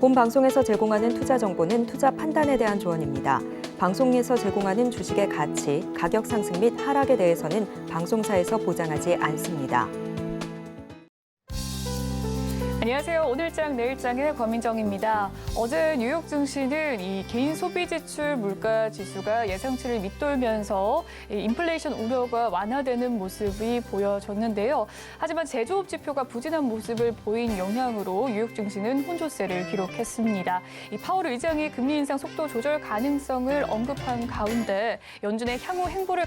본 방송에서 제공하는 투자 정보는 투자 판단에 대한 조언입니다. 방송에서 제공하는 주식의 가치, 가격 상승 및 하락에 대해서는 방송사에서 보장하지 않습니다. 안녕하세요. 오늘장 내일장의 권민정입니다. 어제 뉴욕 증시는 이 개인 소비 지출 물가 지수가 예상치를 밑돌면서 인플레이션 우려가 완화되는 모습이 보여졌는데요. 하지만 제조업 지표가 부진한 모습을 보인 영향으로 뉴욕 증시는 혼조세를 기록했습니다. 이 파월 의장이 금리 인상 속도 조절 가능성을 언급한 가운데 연준의 향후 행보를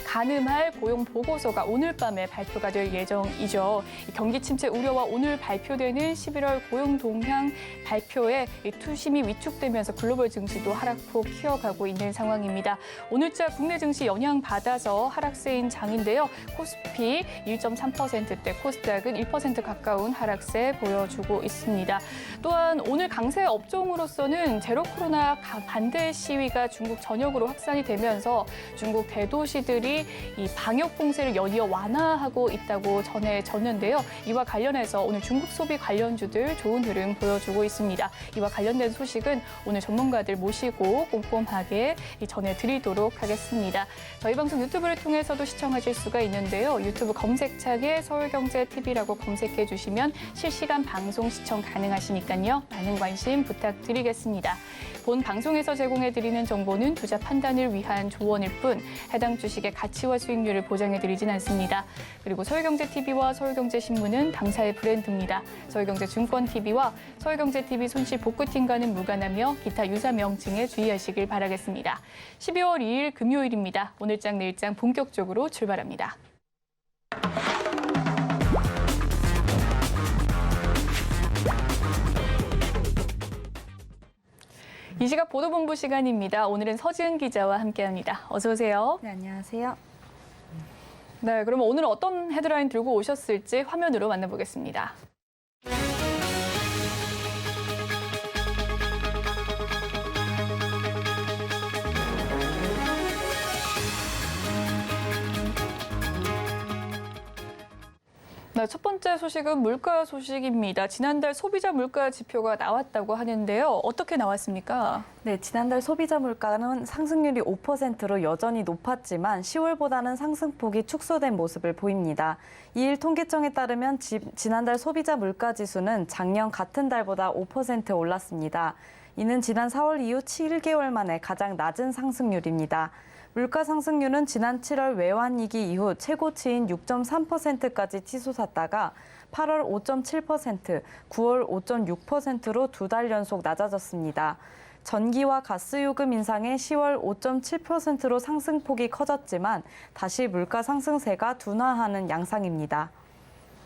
가늠할 고용 보고서가 오늘 밤에 발표가 될 예정이죠. 경기 침체 우려와 오늘 발표되는 11월 고용 동향 발표에 투심이 위축되면서 글로벌 증시도 하락폭 키워가고 있는 상황입니다. 오늘자 국내 증시 영향받아서 하락세인 장인데요. 코스피 1.3%대, 코스닥은 1% 가까운 하락세 보여주고 있습니다. 또한 오늘 강세 업종으로서는 제로 코로나 반대 시위가 중국 전역으로 확산이 되면서 중국 대도시들이 이 방역 봉쇄를 연이어 완화하고 있다고 전해졌는데요. 이와 관련해서 오늘 중국 소비 관련주들 좋은 흐름 보여주고 있습니다. 이와 관련된 소식은 오늘 전문가들 모시고 꼼꼼하게 전해드리도록 하겠습니다. 저희 방송 유튜브를 통해서도 시청하실 수가 있는데요. 유튜브 검색창에 서울경제TV라고 검색해 주시면 실시간 방송 시청 가능하시니까요. 많은 관심 부탁드리겠습니다. 본 방송에서 제공해드리는 정보는 투자 판단을 위한 조언일 뿐 해당 주식의 가치와 수익률을 보장해드리진 않습니다. 그리고 서울경제TV와 서울경제신문은 당사의 브랜드입니다. 서울경제증권TV와 서울경제TV 손실복구팀과는 무관하며 기타 유사 명칭에 주의하시길 바라겠습니다. 12월 2일 금요일입니다. 오늘장 내일장 본격적으로 출발합니다. 이 시각 보도본부 시간입니다. 오늘은 서지은 기자와 함께합니다. 어서 오세요. 네, 안녕하세요. 네, 그럼 오늘은 어떤 헤드라인 들고 오셨을지 화면으로 만나보겠습니다. 네, 첫 번째 소식은 물가 소식입니다. 지난달 소비자 물가 지표가 나왔다고 하는데요. 어떻게 나왔습니까? 네, 지난달 소비자 물가는 상승률이 5%로 여전히 높았지만 10월보다는 상승폭이 축소된 모습을 보입니다. 이일 통계청에 따르면 지난달 소비자 물가 지수는 작년 같은 달보다 5% 올랐습니다. 이는 지난 4월 이후 7개월 만에 가장 낮은 상승률입니다. 물가 상승률은 지난 7월 외환위기 이후 최고치인 6.3%까지 치솟았다가 8월 5.7%, 9월 5.6%로 두 달 연속 낮아졌습니다. 전기와 가스 요금 인상에 10월 5.7%로 상승폭이 커졌지만 다시 물가 상승세가 둔화하는 양상입니다.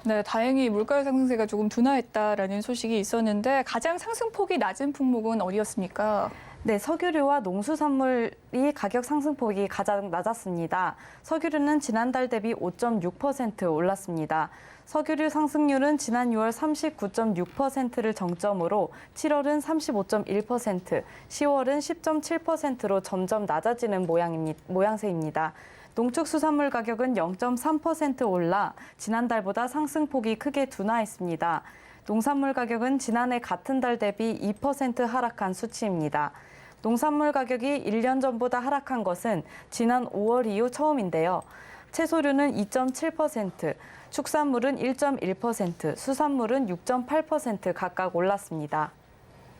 네, 다행히 물가 상승세가 조금 둔화했다라는 소식이 있었는데 가장 상승폭이 낮은 품목은 어디였습니까? 네, 석유류와 농수산물이 가격 상승폭이 가장 낮았습니다. 석유류는 지난달 대비 5.6% 올랐습니다. 석유류 상승률은 지난 6월 39.6%를 정점으로 7월은 35.1%, 10월은 10.7%로 점점 낮아지는 모양새입니다. 농축수산물 가격은 0.3% 올라 지난달보다 상승폭이 크게 둔화했습니다. 농산물 가격은 지난해 같은 달 대비 2% 하락한 수치입니다. 농산물 가격이 1년 전보다 하락한 것은 지난 5월 이후 처음인데요. 채소류는 2.7%, 축산물은 1.1%, 수산물은 6.8% 각각 올랐습니다.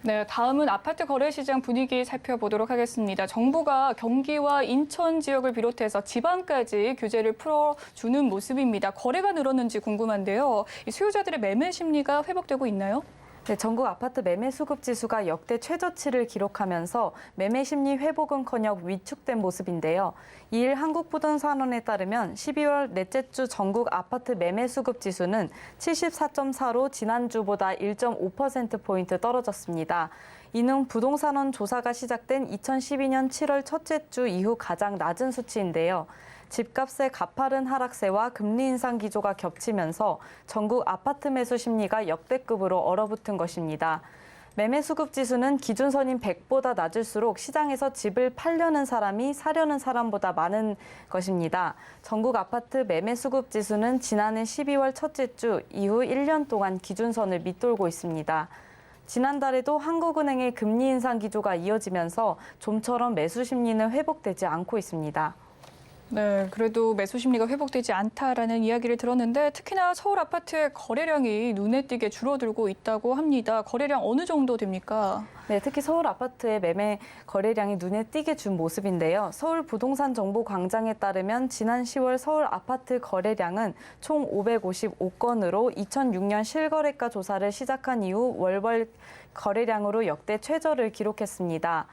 네, 다음은 아파트 거래 시장 분위기 살펴보도록 하겠습니다. 정부가 경기와 인천 지역을 비롯해서 지방까지 규제를 풀어주는 모습입니다. 거래가 늘었는지 궁금한데요. 이 수요자들의 매매 심리가 회복되고 있나요? 네, 전국 아파트 매매 수급 지수가 역대 최저치를 기록하면서 매매 심리 회복은커녕 위축된 모습인데요. 이일 한국부동산원에 따르면 12월 넷째 주 전국 아파트 매매 수급 지수는 74.4로 지난주보다 1.5%포인트 떨어졌습니다. 이는 부동산원 조사가 시작된 2012년 7월 첫째 주 이후 가장 낮은 수치인데요. 집값의 가파른 하락세와 금리 인상 기조가 겹치면서 전국 아파트 매수 심리가 역대급으로 얼어붙은 것입니다. 매매 수급 지수는 기준선인 100보다 낮을수록 시장에서 집을 팔려는 사람이 사려는 사람보다 많은 것입니다. 전국 아파트 매매 수급 지수는 지난해 12월 첫째 주 이후 1년 동안 기준선을 밑돌고 있습니다. 지난달에도 한국은행의 금리 인상 기조가 이어지면서 좀처럼 매수 심리는 회복되지 않고 있습니다. 네, 그래도 매수 심리가 회복되지 않다라는 이야기를 들었는데 특히나 서울 아파트의 거래량이 눈에 띄게 줄어들고 있다고 합니다. 거래량 어느 정도 됩니까? 네, 특히 서울 아파트의 매매 거래량이 눈에 띄게 준 모습인데요. 서울 부동산 정보 광장에 따르면 지난 10월 서울 아파트 거래량은 총 555건으로 2006년 실거래가 조사를 시작한 이후 월별 거래량으로 역대 최저를 기록했습니다.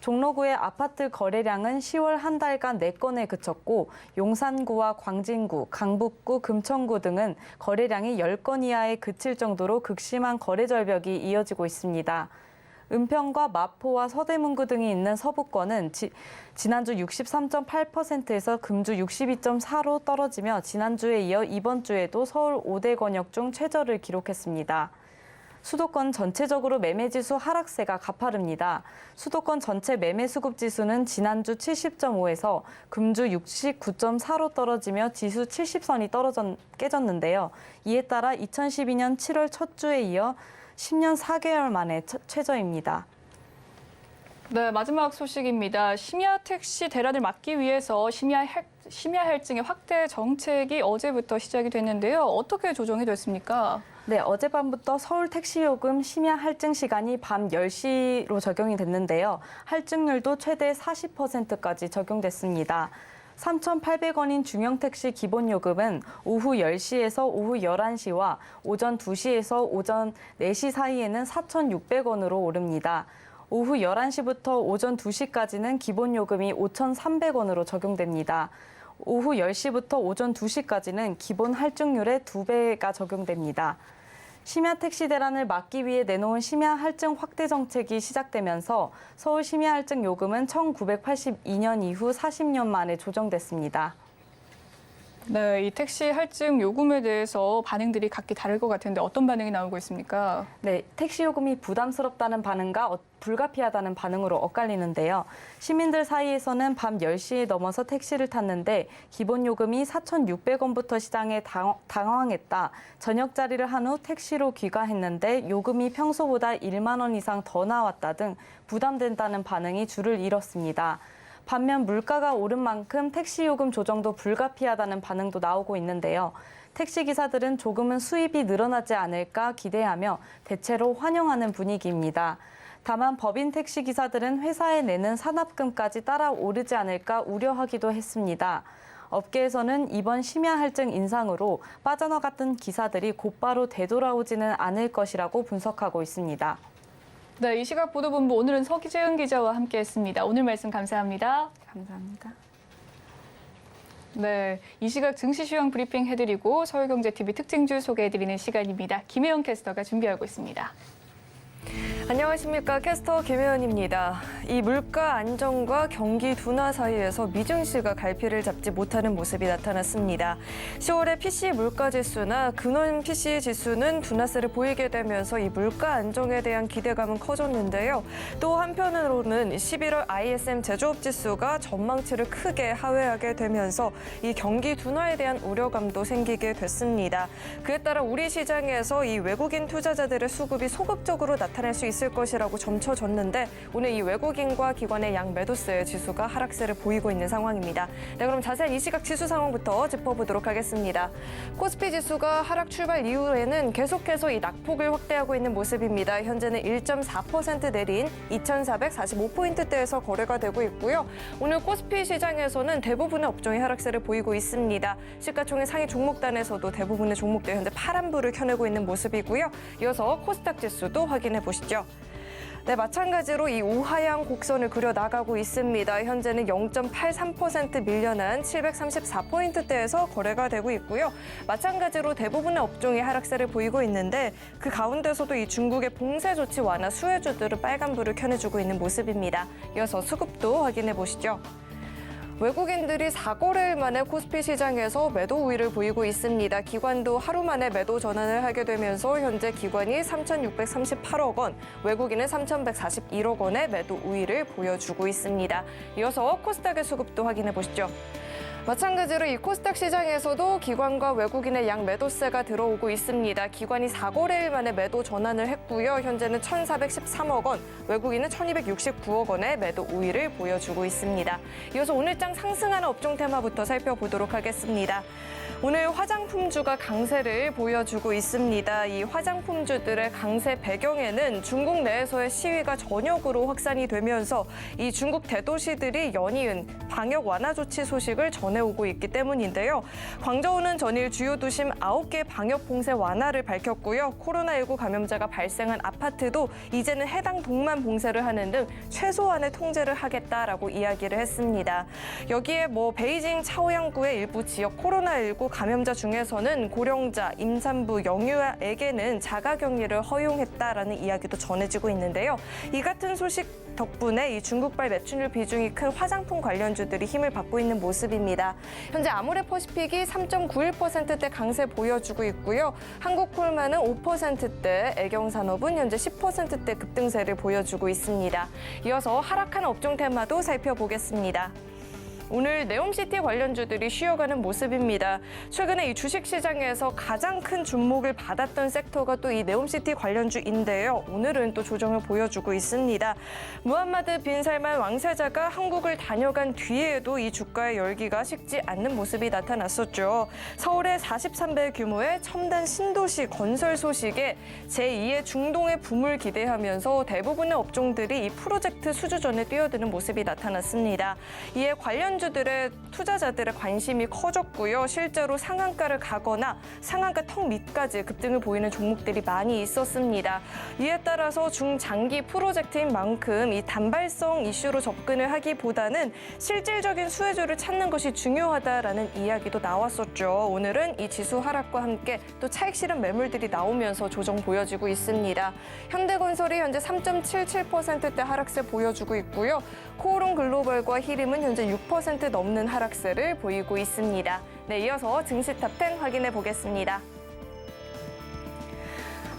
종로구의 아파트 거래량은 10월 한 달간 4건에 그쳤고 용산구와 광진구, 강북구, 금천구 등은 거래량이 10건 이하에 그칠 정도로 극심한 거래 절벽이 이어지고 있습니다. 은평과 마포와 서대문구 등이 있는 서부권은 지난주 63.8%에서 금주 62.4로 떨어지며 지난주에 이어 이번 주에도 서울 5대 권역 중 최저를 기록했습니다. 수도권 전체적으로 매매지수 하락세가 가파릅니다. 수도권 전체 매매수급지수는 지난주 70.5에서 금주 69.4로 떨어지며 지수 70선이 깨졌는데요. 이에 따라 2012년 7월 첫 주에 이어 10년 4개월 만에 최저입니다. 네, 마지막 소식입니다. 심야 택시 대란을 막기 위해서 심야 할증의 확대 정책이 어제부터 시작이 됐는데요. 어떻게 조정이 됐습니까? 네, 어젯밤부터 서울 택시요금 심야 할증 시간이 밤 10시로 적용이 됐는데요. 할증률도 최대 40%까지 적용됐습니다. 3,800원인 중형택시 기본요금은 오후 10시에서 오후 11시와 오전 2시에서 오전 4시 사이에는 4,600원으로 오릅니다. 오후 11시부터 오전 2시까지는 기본요금이 5,300원으로 적용됩니다. 오후 10시부터 오전 2시까지는 기본 할증률의 2배가 적용됩니다. 심야 택시 대란을 막기 위해 내놓은 심야 할증 확대 정책이 시작되면서 서울 심야 할증 요금은 1982년 이후 40년 만에 조정됐습니다. 네, 이 택시 할증 요금에 대해서 반응들이 각기 다를 것 같은데 어떤 반응이 나오고 있습니까? 네, 택시 요금이 부담스럽다는 반응과 불가피하다는 반응으로 엇갈리는데요. 시민들 사이에서는 밤 10시에 넘어서 택시를 탔는데 기본 요금이 4,600원부터 시장에 당황했다. 저녁 자리를 한 후 택시로 귀가했는데 요금이 평소보다 1만 원 이상 더 나왔다 등 부담된다는 반응이 줄을 이뤘습니다. 반면 물가가 오른 만큼 택시 요금 조정도 불가피하다는 반응도 나오고 있는데요. 택시기사들은 조금은 수입이 늘어나지 않을까 기대하며 대체로 환영하는 분위기입니다. 다만 법인 택시기사들은 회사에 내는 산업금까지 따라 오르지 않을까 우려하기도 했습니다. 업계에서는 이번 심야 할증 인상으로 빠져나갔던 기사들이 곧바로 되돌아오지는 않을 것이라고 분석하고 있습니다. 네, 이 시각 보도본부 오늘은 서기재은 기자와 함께했습니다. 오늘 말씀 감사합니다. 감사합니다. 네, 이 시각 증시 시황 브리핑 해드리고 서울경제TV 특징주 소개해드리는 시간입니다. 김혜영 캐스터가 준비하고 있습니다. 안녕하십니까. 캐스터 김혜연입니다. 이 물가 안정과 경기 둔화 사이에서 미증시가 갈피를 잡지 못하는 모습이 나타났습니다. 10월의 PC 물가지수나 근원 PC 지수는 둔화세를 보이게 되면서 이 물가 안정에 대한 기대감은 커졌는데요. 또 한편으로는 11월 ISM 제조업 지수가 전망치를 크게 하회하게 되면서 이 경기 둔화에 대한 우려감도 생기게 됐습니다. 그에 따라 우리 시장에서 이 외국인 투자자들의 수급이 소극적으로 나타날 수 있을 것이라고 점쳐졌는데 오늘 이 외국인과 기관의 양 매도세 지수가 하락세를 보이고 있는 상황입니다. 네, 그럼 자세한 이 시각 지수 상황부터 짚어보도록 하겠습니다. 코스피 지수가 하락 출발 이후에는 계속해서 이 낙폭을 확대하고 있는 모습입니다. 현재는 1.4% 내린 2,445포인트대에서 거래가 되고 있고요. 오늘 코스피 시장에서는 대부분의 업종이 하락세를 보이고 있습니다. 시가총액 상위 종목단에서도 대부분의 종목들 현재 파란불을 켜내고 있는 모습이고요. 이어서 코스닥 지수도 확인해 보시죠. 네, 마찬가지로 이 우하향 곡선을 그려 나가고 있습니다. 현재는 0.83% 밀려난 734포인트대에서 거래가 되고 있고요. 마찬가지로 대부분의 업종이 하락세를 보이고 있는데 그 가운데서도 이 중국의 봉쇄 조치 완화 수혜주들은 빨간불을 켜내주고 있는 모습입니다. 이어서 수급도 확인해 보시죠. 외국인들이 4거래일 만에 코스피 시장에서 매도 우위를 보이고 있습니다. 기관도 하루 만에 매도 전환을 하게 되면서 현재 기관이 3,638억 원, 외국인은 3,141억 원의 매도 우위를 보여주고 있습니다. 이어서 코스닥의 수급도 확인해 보시죠. 마찬가지로 이 코스닥 시장에서도 기관과 외국인의 양 매도세가 들어오고 있습니다. 기관이 4거래일 만에 매도 전환을 했고요. 현재는 1,413억 원, 외국인은 1,269억 원의 매도 우위를 보여주고 있습니다. 이어서 오늘장 상승하는 업종 테마부터 살펴보도록 하겠습니다. 오늘 화장품주가 강세를 보여주고 있습니다. 이 화장품주들의 강세 배경에는 중국 내에서의 시위가 전역으로 확산이 되면서 이 중국 대도시들이 연이은 방역 완화 조치 소식을 전해오고 있기 때문인데요. 광저우는 전일 주요 도심 9개 방역 봉쇄 완화를 밝혔고요. 코로나19 감염자가 발생한 아파트도 이제는 해당 동만 봉쇄를 하는 등 최소한의 통제를 하겠다라고 이야기를 했습니다. 여기에 베이징 차오양구의 일부 지역 코로나19 감염자 중에서는 고령자, 임산부, 영유아에게는 자가격리를 허용했다라는 이야기도 전해지고 있는데요. 이 같은 소식 덕분에 이 중국발 매출률 비중이 큰 화장품 관련주들이 힘을 받고 있는 모습입니다. 현재 아모레퍼시픽이 3.91%대 강세 보여주고 있고요. 한국콜마는 5%대, 애경산업은 현재 10%대 급등세를 보여주고 있습니다. 이어서 하락한 업종 테마도 살펴보겠습니다. 오늘 네옴시티 관련주들이 쉬어가는 모습입니다. 최근에 이 주식시장에서 가장 큰 주목을 받았던 섹터가 또 이 네옴시티 관련주인데요. 오늘은 또 조정을 보여주고 있습니다. 무함마드 빈 살만 왕세자가 한국을 다녀간 뒤에도 이 주가의 열기가 식지 않는 모습이 나타났었죠. 서울의 43배 규모의 첨단 신도시 건설 소식에 제2의 중동의 붐을 기대하면서 대부분의 업종들이 이 프로젝트 수주전에 뛰어드는 모습이 나타났습니다. 이에 관련주들의 투자자들의 관심이 커졌고요. 실제로 상한가를 가거나 상한가 턱 밑까지 급등을 보이는 종목들이 많이 있었습니다. 이에 따라서 중장기 프로젝트인 만큼 이 단발성 이슈로 접근을 하기보다는 실질적인 수혜주를 찾는 것이 중요하다라는 이야기도 나왔었죠. 오늘은 이 지수 하락과 함께 또 차익 실현 매물들이 나오면서 조정 보여지고 있습니다. 현대건설이 현재 3.77%대 하락세 보여주고 있고요. 코오롱 글로벌과 히림은 현재 6% 넘는 하락세를 보이고 있습니다. 네, 이어서 증시 탑10 확인해 보겠습니다.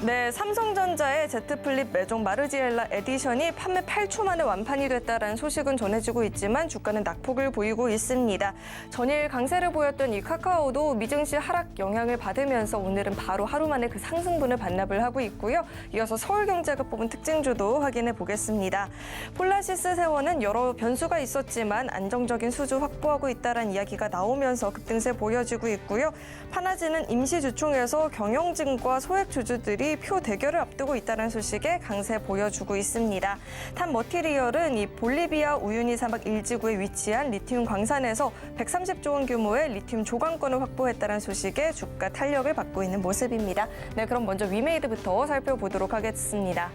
네, 삼성전자의 제트플립 매종 마르지엘라 에디션이 판매 8초 만에 완판이 됐다라는 소식은 전해지고 있지만 주가는 낙폭을 보이고 있습니다. 전일 강세를 보였던 이 카카오도 미증시 하락 영향을 받으면서 오늘은 바로 하루 만에 그 상승분을 반납을 하고 있고요. 이어서 서울경제가 뽑은 특징주도 확인해 보겠습니다. 폴라시스 세원은 여러 변수가 있었지만 안정적인 수주 확보하고 있다는 이야기가 나오면서 급등세 보여지고 있고요. 파나지는 임시주총에서 경영진과 소액주주들이 표 대결을 앞두고 있다는 소식에 강세 보여주고 있습니다. 탄 머티리얼은 이 볼리비아 우유니 사막 일지구에 위치한 리튬 광산에서 130조 원 규모의 리튬 조강권을 확보했다는 소식에 주가 탄력을 받고 있는 모습입니다. 네, 그럼 먼저 위메이드부터 살펴보도록 하겠습니다.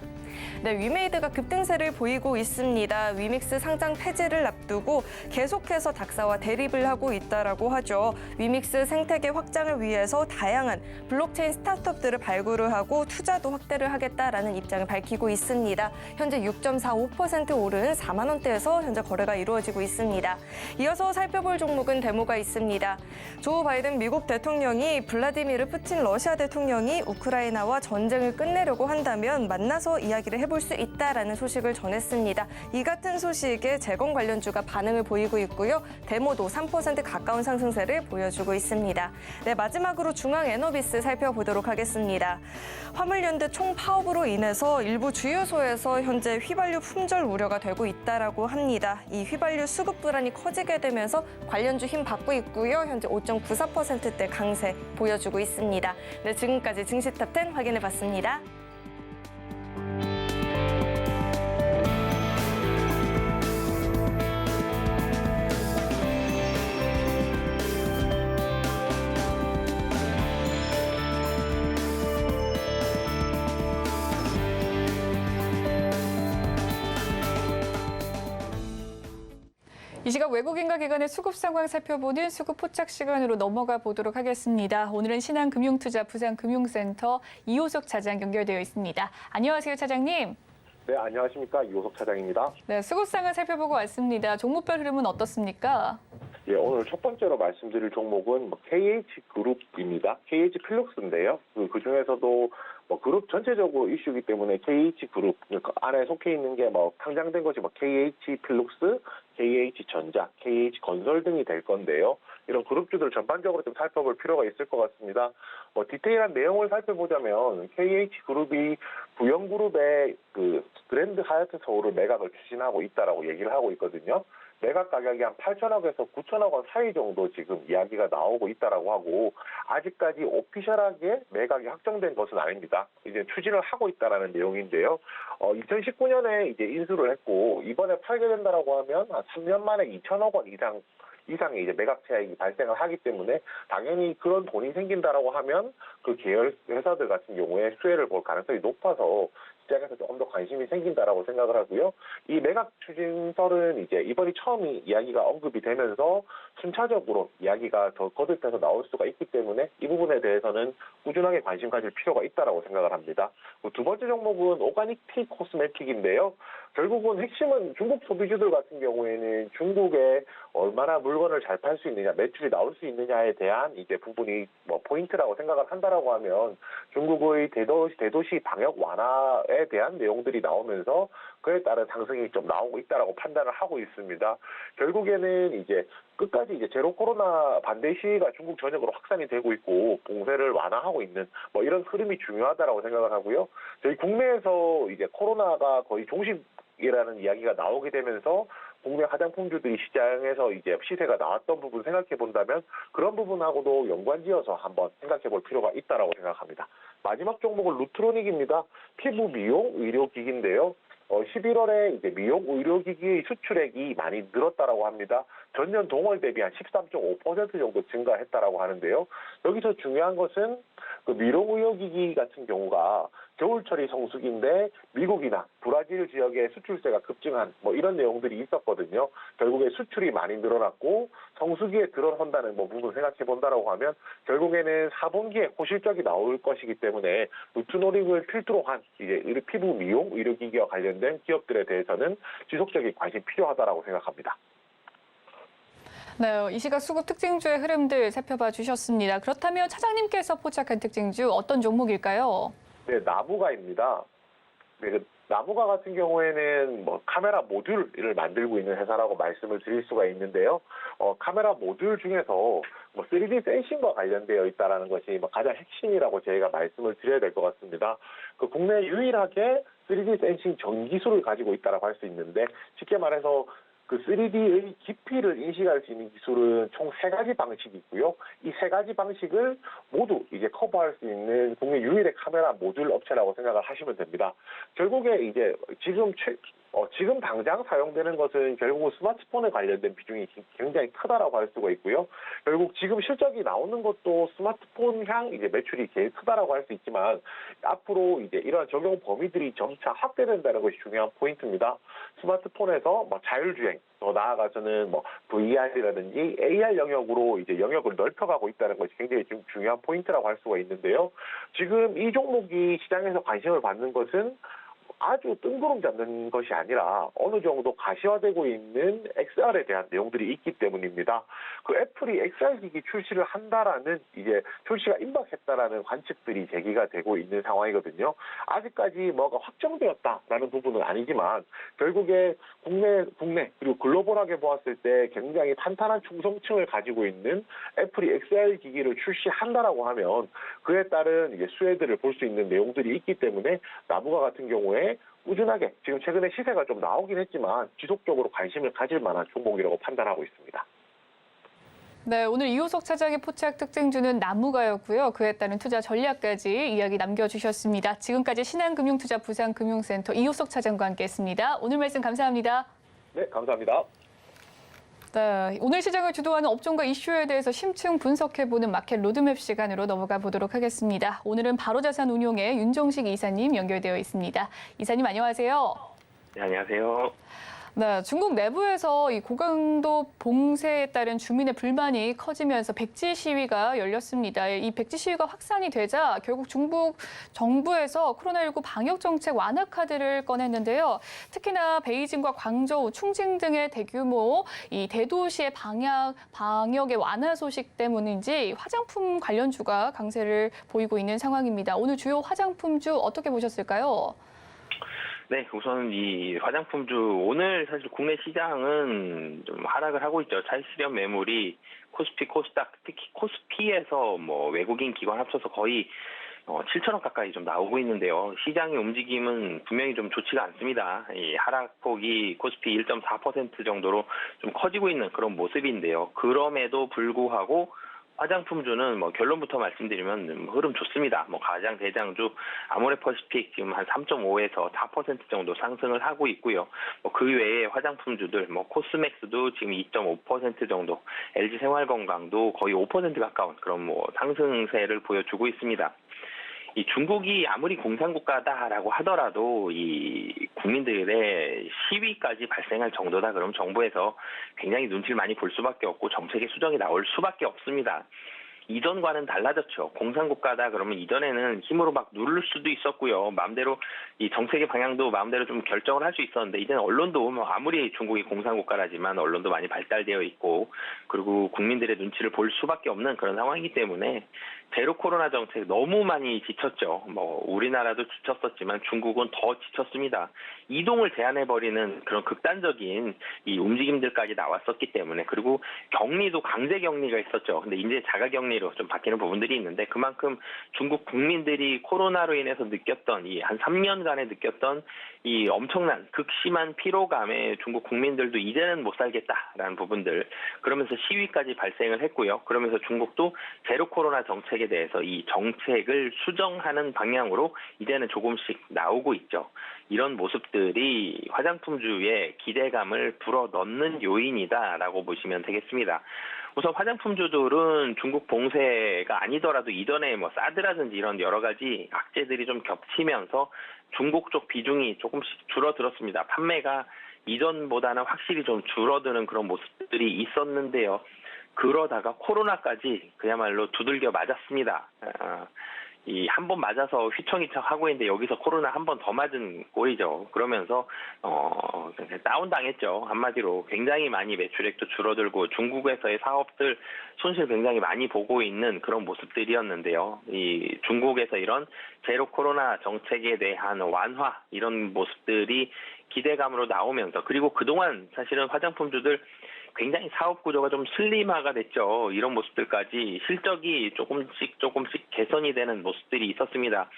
네, 위메이드가 급등세를 보이고 있습니다. 위믹스 상장 폐지를 앞두고 계속해서 닥사와 대립을 하고 있다라고 하죠. 위믹스 생태계 확장을 위해서 다양한 블록체인 스타트업들을 발굴을 하고 투자도 확대를 하겠다라는 입장을 밝히고 있습니다. 현재 6.45% 오른 4만 원대에서 현재 거래가 이루어지고 있습니다. 이어서 살펴볼 종목은 데모가 있습니다. 조 바이든 미국 대통령이 블라디미르 푸틴 러시아 대통령이 우크라이나와 전쟁을 끝내려고 한다면 만나서 이야기를 해볼 수 있다라는 소식을 전했습니다. 이 같은 소식에 재건 관련주가 반응을 보이고 있고요. 데모도 3% 가까운 상승세를 보여주고 있습니다. 네, 마지막으로 중앙에너비스 살펴보도록 하겠습니다. 화물연대 총파업으로 인해서 일부 주유소에서 현재 휘발유 품절 우려가 되고 있다라고 합니다. 이 휘발유 수급 불안이 커지게 되면서 관련주 힘 받고 있고요. 현재 5.94%대 강세 보여주고 있습니다. 네, 지금까지 증시탑10 확인해봤습니다. 이 시각 외국인과 기관의 수급 상황 살펴보는 수급 포착 시간으로 넘어가 보도록 하겠습니다. 오늘은 신한금융투자 부산금융센터 이호석 차장 연결되어 있습니다. 안녕하세요, 차장님. 네, 안녕하십니까. 이호석 차장입니다. 네, 수급 상황 살펴보고 왔습니다. 종목별 흐름은 어떻습니까? 예, 오늘 첫 번째로 말씀드릴 종목은 KH그룹입니다. KH필룩스인데요. 그중에서도 뭐 그룹 전체적으로 이슈이기 때문에 KH그룹 안에 속해 있는 게 뭐 상장된 것이 뭐 KH필룩스, KH전자, KH건설 등이 될 건데요. 이런 그룹주들 전반적으로 좀 살펴볼 필요가 있을 것 같습니다. 디테일한 내용을 살펴보자면 KH그룹이 부영그룹의 그 그랜드 하얏트 서울을 매각을 추진하고 있다라고 얘기를 하고 있거든요. 매각 가격이 한 8천억에서 9천억 원 사이 정도 지금 이야기가 나오고 있다라고 하고 아직까지 오피셜하게 매각이 확정된 것은 아닙니다. 이제 추진을 하고 있다라는 내용인데요. 2019년에 이제 인수를 했고 이번에 팔게 된다라고 하면 한 3년 만에 2천억 원 이상의 이제 매각 차익이 발생을 하기 때문에 당연히 그런 돈이 생긴다라고 하면 그 계열 회사들 같은 경우에 수혜를 볼 가능성이 높아서 시장에서 조금 더 관심이 생긴다라고 생각을 하고요. 이 매각 추진설은 이제 이번이 처음 이야기가 언급이 되면서 순차적으로 이야기가 더 거듭해서 나올 수가 있기 때문에 이 부분에 대해서는 꾸준하게 관심 가질 필요가 있다라고 생각을 합니다. 두 번째 종목은 오가닉 티 코스메틱인데요. 결국은 핵심은 중국 소비주들 같은 경우에는 중국에 얼마나 물건을 잘 팔 수 있느냐, 매출이 나올 수 있느냐에 대한 이제 부분이 뭐 포인트라고 생각을 한다라고 하면 중국의 대도시 방역 완화에 대한 내용들이 나오면서 그에 따른 상승이 좀 나오고 있다라고 판단을 하고 있습니다. 결국에는 이제 끝까지 이제 제로 코로나 반대 시위가 중국 전역으로 확산이 되고 있고 봉쇄를 완화하고 있는 뭐 이런 흐름이 중요하다라고 생각을 하고요. 저희 국내에서 이제 코로나가 거의 종식이라는 이야기가 나오게 되면서 국내 화장품주들이 시장에서 이제 시세가 나왔던 부분 생각해 본다면 그런 부분하고도 연관지어서 한번 생각해 볼 필요가 있다라고 생각합니다. 마지막 종목은 루트로닉입니다. 피부 미용 의료기기인데요. 11월에 이제 미용 의료기기의 수출액이 많이 늘었다라고 합니다. 전년 동월 대비 한 13.5% 정도 증가했다라고 하는데요. 여기서 중요한 것은 그 미용 의료기기 같은 경우가 겨울철이 성수기인데 미국이나 브라질 지역의 수출세가 급증한 뭐 이런 내용들이 있었거든요. 결국에 수출이 많이 늘어났고 성수기에 들어선다는 뭐 부분 생각해 본다라고 하면 결국에는 4분기에 고실적이 나올 것이기 때문에 루트노릭을 필두로 한 이제 피부 미용 의료기기와 관련된 기업들에 대해서는 지속적인 관심 필요하다라고 생각합니다. 네, 이 시각 수급 특징주의 흐름들 살펴봐 주셨습니다. 그렇다면 차장님께서 포착한 특징주 어떤 종목일까요? 네, 나무가입니다. 네, 그 나무가 같은 경우에는 뭐 카메라 모듈을 만들고 있는 회사라고 말씀을 드릴 수가 있는데요. 카메라 모듈 중에서 뭐 3D 센싱과 관련되어 있다라는 것이 뭐 가장 핵심이라고 저희가 말씀을 드려야 될 것 같습니다. 그 국내 유일하게 3D 센싱 전 기술을 가지고 있다라고 할 수 있는데 쉽게 말해서 그 3D의 깊이를 인식할 수 있는 기술은 총 3가지 방식이 있고요. 이 3가지 방식을 모두 이제 커버할 수 있는 국내 유일의 카메라 모듈 업체라고 생각을 하시면 됩니다. 결국에 이제 지금 당장 사용되는 것은 결국 스마트폰에 관련된 비중이 굉장히 크다라고 할 수가 있고요. 결국 지금 실적이 나오는 것도 스마트폰향 이제 매출이 제일 크다라고 할 수 있지만 앞으로 이제 이러한 적용 범위들이 점차 확대된다는 것이 중요한 포인트입니다. 스마트폰에서 뭐 자율주행, 더 나아가서는 뭐 VR이라든지 AR 영역으로 이제 영역을 넓혀가고 있다는 것이 굉장히 좀 중요한 포인트라고 할 수가 있는데요. 지금 이 종목이 시장에서 관심을 받는 것은 아주 뜬구름 잡는 것이 아니라 어느 정도 가시화되고 있는 XR에 대한 내용들이 있기 때문입니다. 그 애플이 XR 기기 출시를 한다라는 이제 출시가 임박했다라는 관측들이 제기가 되고 있는 상황이거든요. 아직까지 뭐가 확정되었다라는 부분은 아니지만 결국에 국내 그리고 글로벌하게 보았을 때 굉장히 탄탄한 충성층을 가지고 있는 애플이 XR 기기를 출시한다라고 하면 그에 따른 이제 수혜들을 볼 수 있는 내용들이 있기 때문에 나무가 같은 경우에 꾸준하게 지금 최근에 시세가 좀 나오긴 했지만 지속적으로 관심을 가질 만한 종목이라고 판단하고 있습니다. 네, 오늘 이호석 차장의 포착 특징주는 나무가였고요. 그에 따른 투자 전략까지 이야기 남겨주셨습니다. 지금까지 신한금융투자 부산금융센터 이호석 차장과 함께했습니다. 오늘 말씀 감사합니다. 네, 감사합니다. 네, 오늘 시장을 주도하는 업종과 이슈에 대해서 심층 분석해보는 마켓 로드맵 시간으로 넘어가 보도록 하겠습니다. 오늘은 바로자산운용의 윤종식 이사님 연결되어 있습니다. 이사님 안녕하세요. 네, 안녕하세요. 네, 중국 내부에서 이 고강도 봉쇄에 따른 주민의 불만이 커지면서 백지 시위가 열렸습니다. 이 백지 시위가 확산이 되자 결국 중국 정부에서 코로나19 방역 정책 완화 카드를 꺼냈는데요. 특히나 베이징과 광저우, 충칭 등의 대규모 이 대도시의 방역의 완화 소식 때문인지 화장품 관련주가 강세를 보이고 있는 상황입니다. 오늘 주요 화장품주 어떻게 보셨을까요? 네, 우선 이 화장품주 오늘 사실 국내 시장은 좀 하락을 하고 있죠. 차익 실현 매물이 코스피, 코스닥, 특히 코스피에서 뭐 외국인 기관 합쳐서 거의 7천억 가까이 좀 나오고 있는데요. 시장의 움직임은 분명히 좀 좋지가 않습니다. 이 하락폭이 코스피 1.4% 정도로 좀 커지고 있는 그런 모습인데요. 그럼에도 불구하고 화장품주는 뭐 결론부터 말씀드리면 흐름 좋습니다. 뭐 가장 대장주 아모레퍼시픽 지금 한 3.5에서 4% 정도 상승을 하고 있고요. 뭐 그 외에 화장품주들 뭐 코스맥스도 지금 2.5% 정도, LG 생활건강도 거의 5% 가까운 그런 뭐 상승세를 보여주고 있습니다. 이 중국이 아무리 공산국가다라고 하더라도 이 국민들의 시위까지 발생할 정도다 그럼 정부에서 굉장히 눈치를 많이 볼 수밖에 없고 정책의 수정이 나올 수밖에 없습니다. 이전과는 달라졌죠. 공산국가다 그러면 이전에는 힘으로 막 누를 수도 있었고요. 마음대로 이 정책의 방향도 마음대로 좀 결정을 할 수 있었는데 이제는 언론도 뭐 아무리 중국이 공산국가라지만 언론도 많이 발달되어 있고 그리고 국민들의 눈치를 볼 수밖에 없는 그런 상황이기 때문에 제로 코로나 정책 너무 많이 지쳤죠. 뭐 우리나라도 지쳤었지만 중국은 더 지쳤습니다. 이동을 제한해버리는 그런 극단적인 이 움직임들까지 나왔었기 때문에 그리고 격리도 강제 격리가 있었죠. 근데 이제 자가 격리로 좀 바뀌는 부분들이 있는데 그만큼 중국 국민들이 코로나로 인해서 느꼈던 이 한 3년간에 느꼈던 이 엄청난 극심한 피로감에 중국 국민들도 이제는 못 살겠다라는 부분들 그러면서 시위까지 발생을 했고요. 그러면서 중국도 제로 코로나 정책에 대해서 이 정책을 수정하는 방향으로 이제는 조금씩 나오고 있죠. 이런 모습들이 화장품주의 기대감을 불어넣는 요인이다라고 보시면 되겠습니다. 우선 화장품주들은 중국 봉쇄가 아니더라도 이전에 뭐 사드라든지 이런 여러 가지 악재들이 좀 겹치면서 중국 쪽 비중이 조금씩 줄어들었습니다. 판매가 이전보다는 확실히 좀 줄어드는 그런 모습들이 있었는데요. 그러다가 코로나까지 그야말로 두들겨 맞았습니다. 이 한 번 맞아서 휘청휘청 하고 있는데 여기서 코로나 한 번 더 맞은 꼴이죠. 그러면서 다운 당했죠. 한마디로 굉장히 많이 매출액도 줄어들고 중국에서의 사업들 손실 굉장히 많이 보고 있는 그런 모습들이었는데요. 이 중국에서 이런 제로 코로나 정책에 대한 완화 이런 모습들이 기대감으로 나오면서 그리고 그동안 사실은 화장품주들 굉장히 사업 구조가 좀 슬림화가 됐죠. 이런 모습들까지 실적이 조금씩 개선이 되는 모습들이 있었습니다.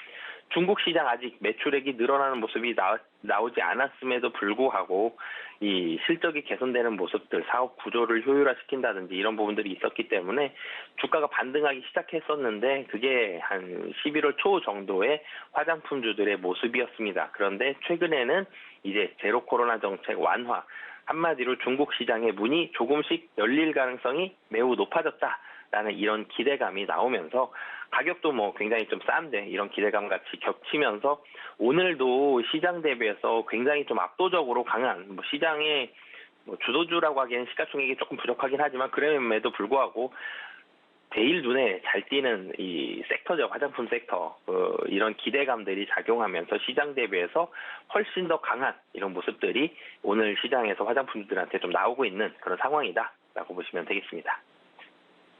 중국 시장 아직 매출액이 늘어나는 모습이 나오지 않았음에도 불구하고 이 실적이 개선되는 모습들, 사업 구조를 효율화시킨다든지 이런 부분들이 있었기 때문에 주가가 반등하기 시작했었는데 그게 한 11월 초 정도의 화장품주들의 모습이었습니다. 그런데 최근에는 이제 제로 코로나 정책 완화, 한마디로 중국 시장의 문이 조금씩 열릴 가능성이 매우 높아졌다라는 이런 기대감이 나오면서 가격도 뭐 굉장히 좀 싼데 이런 기대감 같이 겹치면서 오늘도 시장 대비해서 굉장히 좀 압도적으로 강한 뭐 시장의 뭐 주도주라고 하기에는 시가총액이 조금 부족하긴 하지만 그럼에도 불구하고 제일 눈에 잘 띄는 이 섹터죠. 화장품 섹터. 이런 기대감들이 작용하면서 시장 대비해서 훨씬 더 강한 이런 모습들이 오늘 시장에서 화장품들한테 좀 나오고 있는 그런 상황이다라고 보시면 되겠습니다.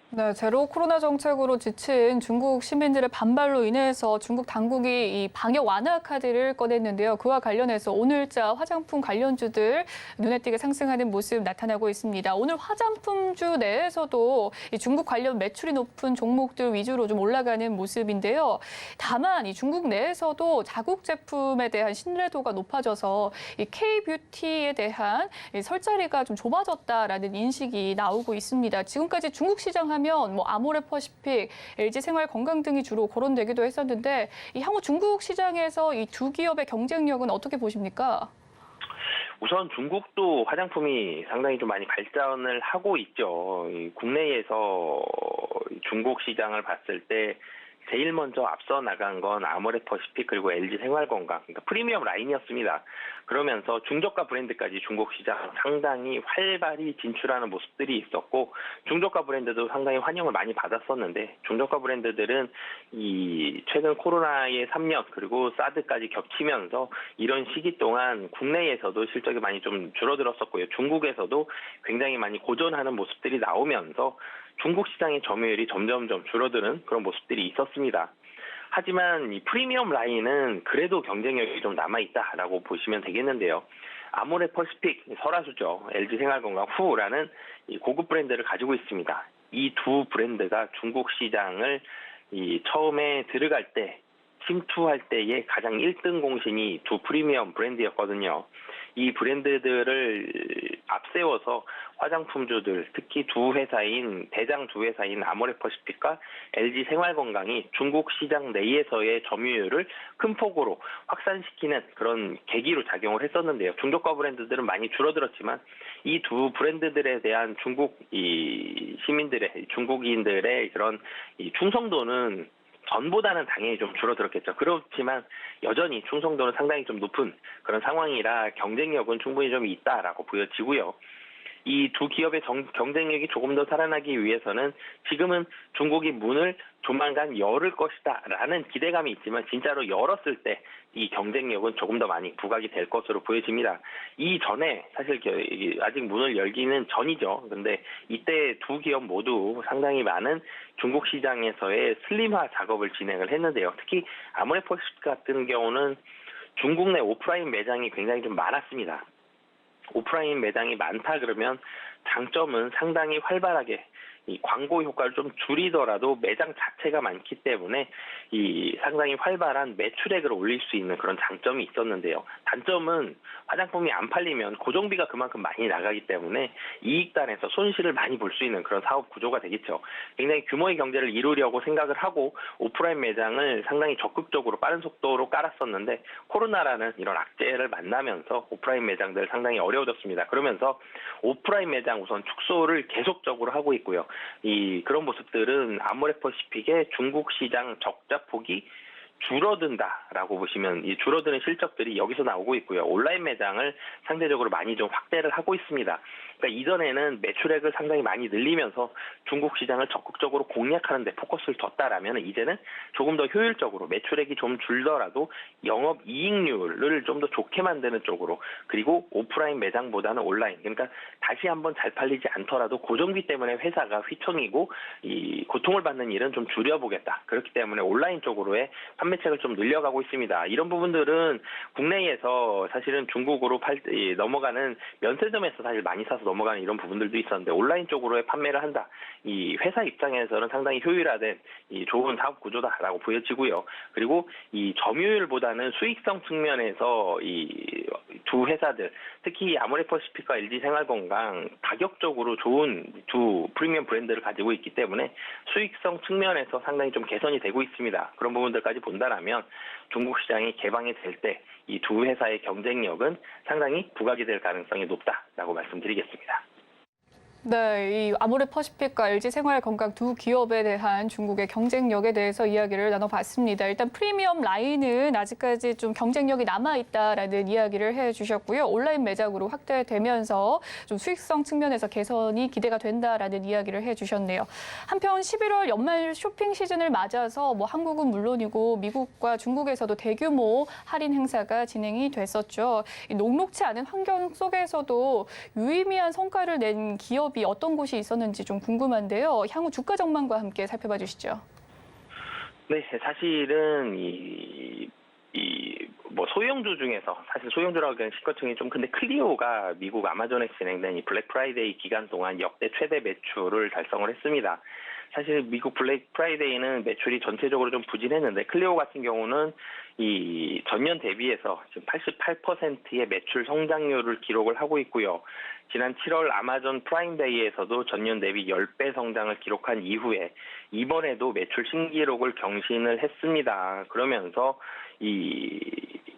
네, 제로 코로나 정책으로 지친 중국 시민들의 반발로 인해서 중국 당국이 이 방역 완화 카드를 꺼냈는데요. 그와 관련해서 오늘자 화장품 관련주들 눈에 띄게 상승하는 모습 나타나고 있습니다. 오늘 화장품주 내에서도 이 중국 관련 매출이 높은 종목들 위주로 좀 올라가는 모습인데요. 다만 이 중국 내에서도 자국 제품에 대한 신뢰도가 높아져서 이 K-뷰티에 대한 설자리가 좀 좁아졌다라는 인식이 나오고 있습니다. 지금까지 중국 시장 하면 뭐 아모레퍼시픽, LG 생활건강 등이 주로 거론되기도 했었는데 이 향후 중국 시장에서 이 두 기업의 경쟁력은 어떻게 보십니까? 우선 중국도 화장품이 상당히 좀 많이 발전을 하고 있죠. 국내에서 중국 시장을 봤을 때 제일 먼저 앞서 나간 건 아모레퍼시픽 그리고 LG 생활건강, 그러니까 프리미엄 라인이었습니다. 그러면서 중저가 브랜드까지 중국 시장 상당히 활발히 진출하는 모습들이 있었고 중저가 브랜드도 상당히 환영을 많이 받았었는데 중저가 브랜드들은 이 최근 코로나의 3년 그리고 사드까지 겹치면서 이런 시기 동안 국내에서도 실적이 많이 좀 줄어들었었고요. 중국에서도 굉장히 많이 고전하는 모습들이 나오면서 중국 시장의 점유율이 점점점 줄어드는 그런 모습들이 있었습니다. 하지만 이 프리미엄 라인은 그래도 경쟁력이 좀 남아있다라고 보시면 되겠는데요. 아모레퍼시픽, 설화수죠. LG 생활건강 후라는 이 고급 브랜드를 가지고 있습니다. 이 두 브랜드가 중국 시장을 처음에 들어갈 때 침투할 때의 가장 1등 공신이 두 프리미엄 브랜드였거든요. 이 브랜드들을 앞세워서 화장품주들, 특히 대장 두 회사인 아모레퍼시픽과 LG 생활건강이 중국 시장 내에서의 점유율을 큰 폭으로 확산시키는 그런 계기로 작용을 했었는데요. 중저가 브랜드들은 많이 줄어들었지만 이 두 브랜드들에 대한 중국인들의 그런 충성도는 전보다는 당연히 좀 줄어들었겠죠. 그렇지만 여전히 충성도는 상당히 좀 높은 그런 상황이라 경쟁력은 충분히 좀 있다라고 보여지고요. 이 두 기업의 경쟁력이 조금 더 살아나기 위해서는 지금은 중국이 문을 조만간 열을 것이다라는 기대감이 있지만 진짜로 열었을 때 이 경쟁력은 조금 더 많이 부각이 될 것으로 보여집니다. 이전에 사실 아직 문을 열기는 전이죠. 근데 이때 두 기업 모두 상당히 많은 중국 시장에서의 슬림화 작업을 진행을 했는데요. 특히 아모레퍼시픽 같은 경우는 중국 내 오프라인 매장이 굉장히 좀 많았습니다. 오프라인 매장이 많다 그러면 장점은 상당히 활발하게 이 광고 효과를 좀 줄이더라도 매장 자체가 많기 때문에 이 상당히 활발한 매출액을 올릴 수 있는 그런 장점이 있었는데요. 단점은 화장품이 안 팔리면 고정비가 그만큼 많이 나가기 때문에 이익단에서 손실을 많이 볼 수 있는 그런 사업 구조가 되겠죠. 굉장히 규모의 경제를 이루려고 생각을 하고 오프라인 매장을 상당히 적극적으로 빠른 속도로 깔았었는데 코로나라는 이런 악재를 만나면서 오프라인 매장들 상당히 어려워졌습니다. 그러면서 오프라인 매장 우선 축소를 계속적으로 하고 있고요. 그런 모습들은 아모레퍼시픽의 중국 시장 적자 폭이 줄어든다라고 보시면 이 줄어드는 실적들이 여기서 나오고 있고요. 온라인 매장을 상대적으로 많이 좀 확대를 하고 있습니다. 그러니까 이전에는 매출액을 상당히 많이 늘리면서 중국 시장을 적극적으로 공략하는 데 포커스를 뒀다라면 이제는 조금 더 효율적으로 매출액이 좀 줄더라도 영업 이익률을 좀 더 좋게 만드는 쪽으로 그리고 오프라인 매장보다는 온라인 그러니까 다시 한번 잘 팔리지 않더라도 고정비 때문에 회사가 휘청이고 이 고통을 받는 일은 좀 줄여보겠다. 그렇기 때문에 온라인 쪽으로의 판매책을 좀 늘려가고 있습니다. 이런 부분들은 국내에서 사실은 중국으로 넘어가는 면세점에서 사실 많이 사서 넘어가는 이런 부분들도 있었는데 온라인 쪽으로의 판매를 한다. 이 회사 입장에서는 상당히 효율화된 좋은 사업 구조다라고 보여지고요. 그리고 이 점유율보다는 수익성 측면에서 이 두 회사들 특히 아모레퍼시픽과 LG 생활건강 가격적으로 좋은 두 프리미엄 브랜드를 가지고 있기 때문에 수익성 측면에서 상당히 좀 개선이 되고 있습니다. 그런 부분들까지 본다라면 중국 시장이 개방이 될 때 이 두 회사의 경쟁력은 상당히 부각이 될 가능성이 높다라고 말씀드리겠습니다. 네, 이 아모레퍼시픽과 LG 생활건강 두 기업에 대한 중국의 경쟁력에 대해서 이야기를 나눠봤습니다. 일단 프리미엄 라인은 아직까지 좀 경쟁력이 남아있다라는 이야기를 해주셨고요. 온라인 매장으로 확대되면서 좀 수익성 측면에서 개선이 기대가 된다라는 이야기를 해주셨네요. 한편 11월 연말 쇼핑 시즌을 맞아서 한국은 물론이고 미국과 중국에서도 대규모 할인 행사가 진행이 됐었죠. 이 녹록치 않은 환경 속에서도 유의미한 성과를 낸 기업이 어떤 곳이 있었는지 좀 궁금한데요. 향후 주가 전망과 함께 살펴봐 주시죠. 네, 사실은 소형주 중에서 사실 소형주라고 하기엔 시가총이 좀 근데 클리오가 미국 아마존에서 진행된 이 블랙 프라이데이 기간 동안 역대 최대 매출을 달성을 했습니다. 사실 미국 블랙 프라이데이는 매출이 전체적으로 좀 부진했는데 클리오 같은 경우는 이 전년 대비해서 지금 88%의 매출 성장률을 기록을 하고 있고요. 지난 7월 아마존 프라임데이에서도 전년 대비 10배 성장을 기록한 이후에 이번에도 매출 신기록을 경신을 했습니다. 그러면서 이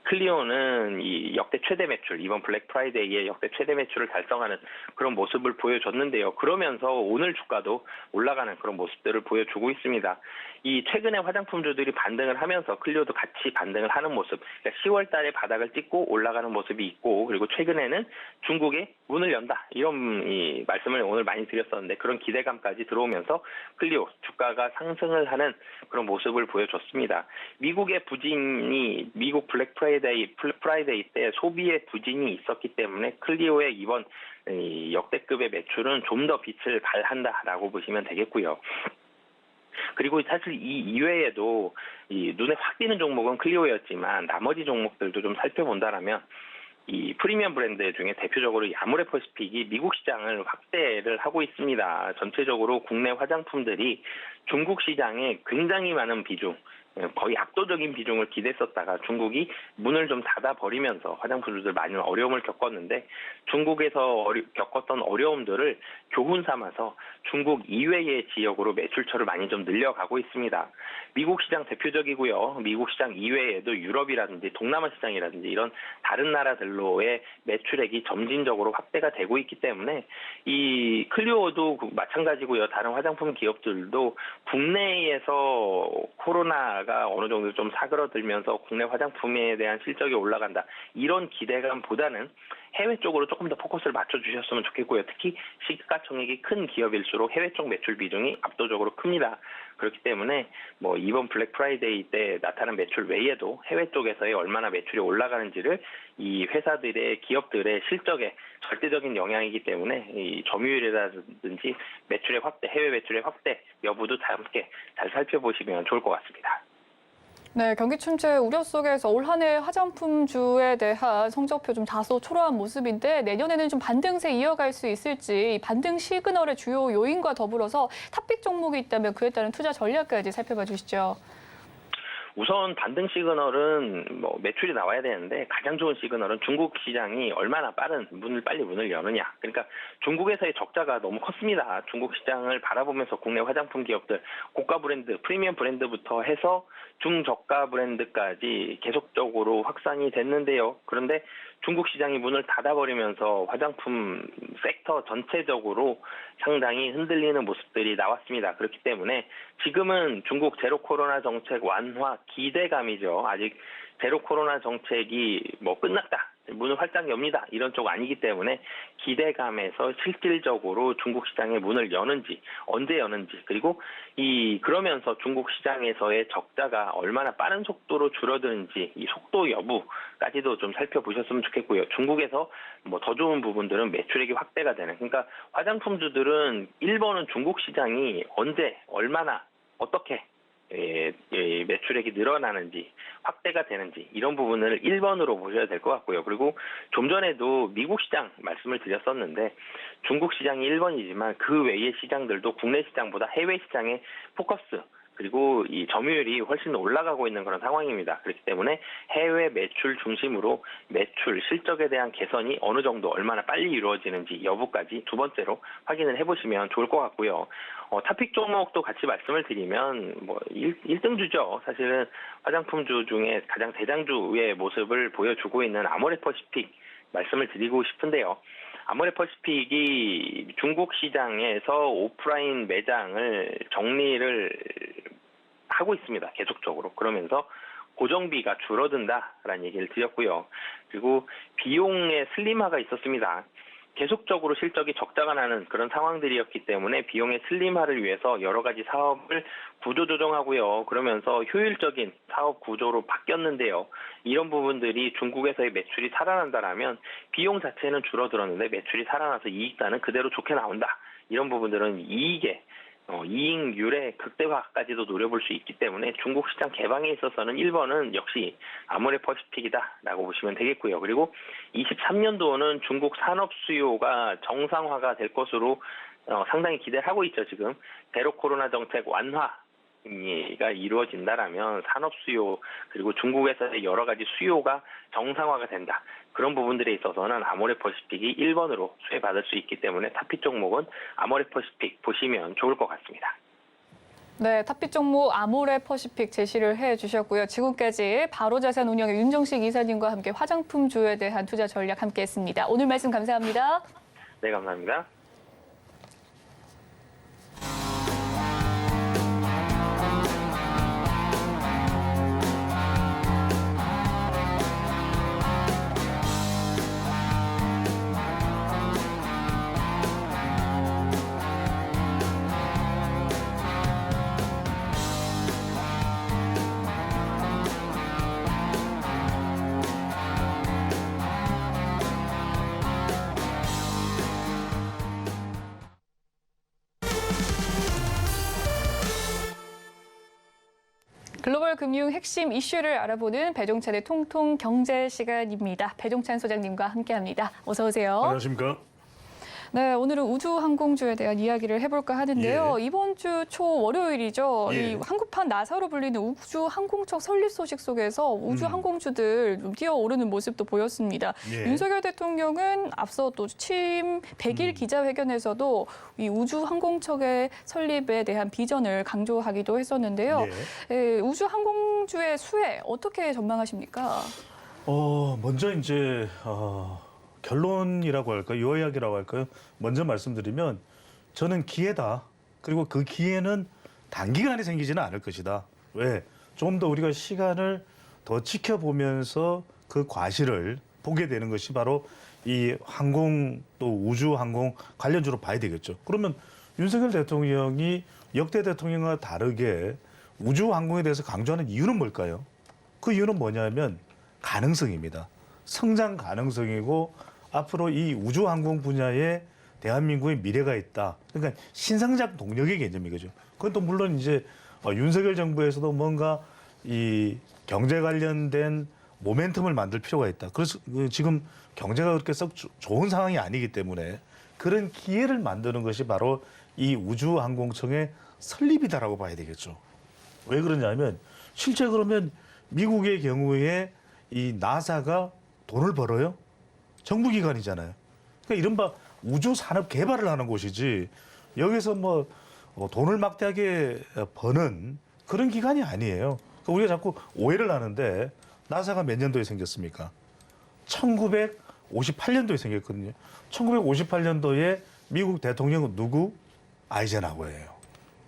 클리오는 이 역대 최대 매출, 이번 블랙 프라이데이에 역대 최대 매출을 달성하는 그런 모습을 보여줬는데요. 그러면서 오늘 주가도 올라가는 그런 모습들을 보여주고 있습니다. 이 최근에 화장품주들이 반등을 하면서 클리오도 같이 반등을 하는 모습, 그러니까 10월 달에 바닥을 찍고 올라가는 모습이 있고, 그리고 최근에는 중국에 문을 연다, 이런 이 말씀을 오늘 많이 드렸었는데, 그런 기대감까지 들어오면서 클리오 주가가 상승을 하는 그런 모습을 보여줬습니다. 미국의 부진이, 미국 블랙 프라이데이 때 소비의 부진이 있었기 때문에 클리오의 이번 역대급의 매출은 좀 더 빛을 발한다라고 보시면 되겠고요. 그리고 사실 이 이외에도 이 눈에 확 띄는 종목은 클리오였지만 나머지 종목들도 좀 살펴본다라면 이 프리미엄 브랜드 중에 대표적으로 이 아모레퍼시픽이 미국 시장을 확대를 하고 있습니다. 전체적으로 국내 화장품들이 중국 시장에 굉장히 많은 비중, 거의 압도적인 비중을 기대했었다가 중국이 문을 좀 닫아버리면서 화장품주들 많은 어려움을 겪었는데, 중국에서 겪었던 어려움들을 교훈 삼아서 중국 이외의 지역으로 매출처를 많이 좀 늘려가고 있습니다. 미국 시장 대표적이고요. 미국 시장 이외에도 유럽이라든지 동남아 시장이라든지 이런 다른 나라들로의 매출액이 점진적으로 확대가 되고 있기 때문에 이 클리오도 마찬가지고요. 다른 화장품 기업들도 국내에서 코로나가 어느 정도 좀 사그러들면서 국내 화장품에 대한 실적이 올라간다, 이런 기대감보다는 해외 쪽으로 조금 더 포커스를 맞춰주셨으면 좋겠고요. 특히 시가총액이 큰 기업일수록 해외 쪽 매출 비중이 압도적으로 큽니다. 그렇기 때문에 뭐 이번 블랙 프라이데이 때 나타난 매출 외에도 해외 쪽에서의 얼마나 매출이 올라가는지를 이 회사들의, 기업들의 실적에 절대적인 영향이기 때문에 이 점유율이라든지 매출의 확대, 해외 매출의 확대 여부도 다 함께 잘 살펴보시면 좋을 것 같습니다. 네, 경기 침체 우려 속에서 올 한 해 화장품주에 대한 성적표 좀 다소 초라한 모습인데, 내년에는 좀 반등세 이어갈 수 있을지, 이 반등 시그널의 주요 요인과 더불어서 탑픽 종목이 있다면 그에 따른 투자 전략까지 살펴봐 주시죠. 우선 반등 시그널은 뭐 매출이 나와야 되는데, 가장 좋은 시그널은 중국 시장이 얼마나 빨리 문을 여느냐. 그러니까 중국에서의 적자가 너무 컸습니다. 중국 시장을 바라보면서 국내 화장품 기업들, 고가 브랜드, 프리미엄 브랜드부터 해서 중저가 브랜드까지 계속적으로 확산이 됐는데요. 그런데 중국 시장이 문을 닫아버리면서 화장품 섹터 전체적으로 상당히 흔들리는 모습들이 나왔습니다. 그렇기 때문에 지금은 중국 제로 코로나 정책 완화 기대감이죠. 아직 제로 코로나 정책이 뭐 끝났다, 문을 활짝 엽니다, 이런 쪽 아니기 때문에 기대감에서 실질적으로 중국 시장의 문을 여는지, 언제 여는지, 그리고 그러면서 중국 시장에서의 적자가 얼마나 빠른 속도로 줄어드는지, 이 속도 여부까지도 좀 살펴보셨으면 좋겠고요. 중국에서 뭐 더 좋은 부분들은 매출액이 확대가 되는, 그러니까 화장품주들은 1번은 중국 시장이 언제, 얼마나, 어떻게 매출액이 늘어나는지, 확대가 되는지, 이런 부분을 1번으로 보셔야 될 것 같고요. 그리고 좀 전에도 미국 시장 말씀을 드렸었는데, 중국 시장이 1번이지만 그 외의 시장들도 국내 시장보다 해외 시장에 포커스, 그리고 이 점유율이 훨씬 올라가고 있는 그런 상황입니다. 그렇기 때문에 해외 매출 중심으로 매출 실적에 대한 개선이 어느 정도, 얼마나 빨리 이루어지는지 여부까지 두 번째로 확인을 해보시면 좋을 것 같고요. 탑픽 종목도 같이 말씀을 드리면 뭐 1등주죠. 사실은 화장품주 중에 가장 대장주의 모습을 보여주고 있는 아모레퍼시픽 말씀을 드리고 싶은데요. 아모레퍼시픽이 중국 시장에서 오프라인 매장을 정리를 하고 있습니다. 계속적으로. 그러면서 고정비가 줄어든다라는 얘기를 드렸고요. 그리고 비용의 슬림화가 있었습니다. 계속적으로 실적이 적자가 나는 그런 상황들이었기 때문에 비용의 슬림화를 위해서 여러 가지 사업을 구조조정하고요. 그러면서 효율적인 사업 구조로 바뀌었는데요. 이런 부분들이 중국에서의 매출이 살아난다라면 비용 자체는 줄어들었는데 매출이 살아나서 이익단은 그대로 좋게 나온다. 이런 부분들은 이익률의 극대화까지도 노려볼 수 있기 때문에 중국 시장 개방에 있어서는 1번은 역시 아모레퍼시픽이다라고 보시면 되겠고요. 그리고 23년도는 중국 산업 수요가 정상화가 될 것으로 상당히 기대를 하고 있죠. 지금 제로 코로나 정책 완화 가 이루어진다라면 산업 수요 그리고 중국에서의 여러 가지 수요가 정상화가 된다. 그런 부분들에 있어서는 아모레퍼시픽이 1번으로 수혜받을 수 있기 때문에 탑픽 종목은 아모레퍼시픽 보시면 좋을 것 같습니다. 네, 탑픽 종목 아모레퍼시픽 제시를 해주셨고요. 지금까지 바로자산운용의 윤정식 이사님과 함께 화장품주에 대한 투자 전략 함께했습니다. 오늘 말씀 감사합니다. 네, 감사합니다. 글로벌 금융 핵심 이슈를 알아보는 배종찬의 통통 경제 시간입니다. 배종찬 소장님과 함께합니다. 어서 오세요. 안녕하십니까? 네, 오늘은 우주항공주에 대한 이야기를 해볼까 하는데요. 예. 이번 주 초 월요일이죠. 예. 이 한국판 나사로 불리는 우주항공청 설립 소식 속에서 우주항공주들 좀 뛰어오르는 모습도 보였습니다. 예. 윤석열 대통령은 앞서 또 취임 100일 기자회견에서도 이 우주항공청의 설립에 대한 비전을 강조하기도 했었는데요. 예. 우주항공주의 수혜 어떻게 전망하십니까? 먼저 이제 결론이라고 할까요? 요약이라고 할까요? 먼저 말씀드리면 저는 기회다. 그리고 그 기회는 단기간에 생기지는 않을 것이다. 왜? 좀 더 우리가 시간을 더 지켜보면서 그 과실을 보게 되는 것이 바로 이 항공 또 우주항공 관련주로 봐야 되겠죠. 그러면 윤석열 대통령이 역대 대통령과 다르게 우주항공에 대해서 강조하는 이유는 뭘까요? 그 이유는 뭐냐면 가능성입니다. 성장 가능성이고 앞으로 이 우주항공 분야에 대한민국의 미래가 있다. 그러니까 신성장 동력의 개념이죠. 그건 또 물론 이제 윤석열 정부에서도 뭔가 이 경제 관련된 모멘텀을 만들 필요가 있다. 그래서 지금 경제가 그렇게 썩 좋은 상황이 아니기 때문에 그런 기회를 만드는 것이 바로 이 우주항공청의 설립이다라고 봐야 되겠죠. 왜 그러냐면 실제 그러면 미국의 경우에 이 나사가 돈을 벌어요? 정부기관이잖아요. 그러니까 이른바 우주산업 개발을 하는 곳이지 여기서 뭐 돈을 막대하게 버는 그런 기관이 아니에요. 그러니까 우리가 자꾸 오해를 하는데 나사가 몇 년도에 생겼습니까? 1958년도에 생겼거든요. 1958년도에 미국 대통령은 누구? 아이젠하워예요.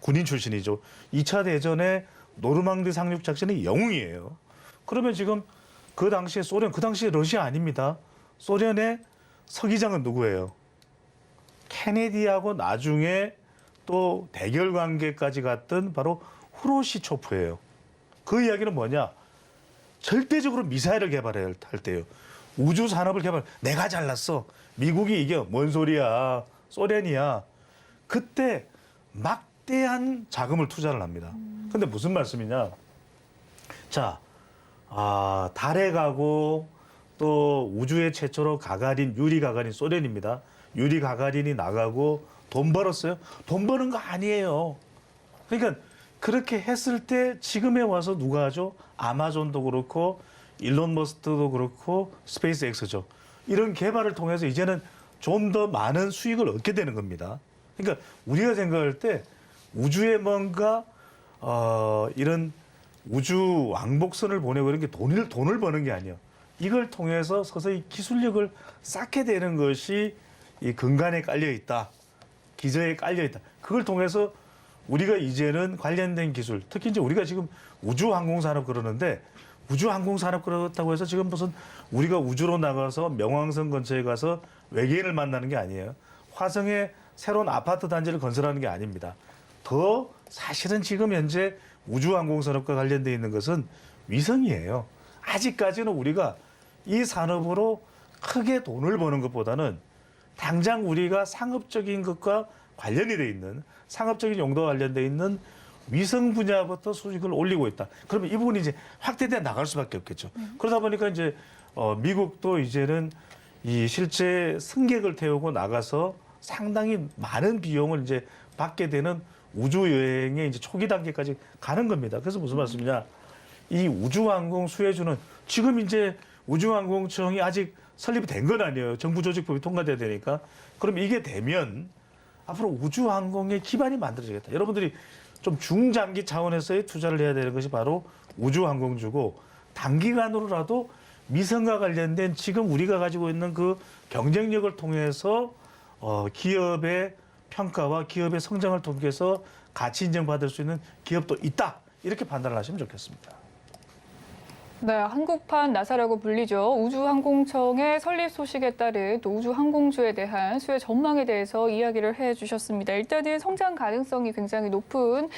군인 출신이죠. 2차 대전에 노르망디 상륙 작전의 영웅이에요. 그러면 지금 그 당시에 소련, 그 당시에 러시아 아닙니다. 소련의 서기장은 누구예요? 케네디하고 나중에 또 대결 관계까지 갔던 바로 후로시초프예요. 그 이야기는 뭐냐? 절대적으로 미사일을 개발할 때요. 우주 산업을 개발. 내가 잘났어. 미국이 이겨. 뭔 소리야? 소련이야. 그때 막대한 자금을 투자를 합니다. 근데 무슨 말씀이냐? 자, 달에 가고 또 우주에 최초로 가가린, 유리 가가린 소련입니다. 유리 가가린이 나가고 돈 벌었어요? 돈 버는 거 아니에요. 그러니까 그렇게 했을 때 지금에 와서 누가 하죠? 아마존도 그렇고 일론 머스크도 그렇고 스페이스 X죠. 이런 개발을 통해서 이제는 좀 더 많은 수익을 얻게 되는 겁니다. 그러니까 우리가 생각할 때 우주에 뭔가 이런 우주 왕복선을 보내고 이런 게 돈을 버는 게 아니에요. 이걸 통해서 서서히 기술력을 쌓게 되는 것이 이 근간에 깔려 있다. 기저에 깔려 있다. 그걸 통해서 우리가 이제는 관련된 기술, 특히 이제 우리가 지금 우주항공산업 그러는데 우주항공산업 그렇다고 해서 지금 무슨 우리가 우주로 나가서 명왕성 근처에 가서 외계인을 만나는 게 아니에요. 화성에 새로운 아파트 단지를 건설하는 게 아닙니다. 더 사실은 지금 현재 우주항공산업과 관련돼 있는 것은 위성이에요. 아직까지는 우리가 이 산업으로 크게 돈을 버는 것보다는 당장 우리가 상업적인 것과 관련이 돼 있는 상업적인 용도와 관련돼 있는 위성 분야부터 수익을 올리고 있다. 그러면 이 부분이 이제 확대돼 나갈 수밖에 없겠죠. 그러다 보니까 이제 미국도 이제는 이 실제 승객을 태우고 나가서 상당히 많은 비용을 이제 받게 되는 우주 여행의 이제 초기 단계까지 가는 겁니다. 그래서 무슨 말씀이냐? 이 우주항공 수혜주는 지금 이제 우주항공청이 아직 설립이 된 건 아니에요. 정부조직법이 통과돼야 되니까. 그럼 이게 되면 앞으로 우주항공의 기반이 만들어지겠다. 여러분들이 좀 중장기 차원에서의 투자를 해야 되는 것이 바로 우주항공주고 단기간으로라도 위성과 관련된 지금 우리가 가지고 있는 그 경쟁력을 통해서 기업의 평가와 기업의 성장을 통해서 가치 인정받을 수 있는 기업도 있다. 이렇게 판단을 하시면 좋겠습니다. 네, 한국판 나사라고 불리죠. 우주항공청의 설립 소식에 따른 또 우주항공주에 대한 수혜 전망에 대해서 이야기를 해주셨습니다. 일단은 성장 가능성이 굉장히 높은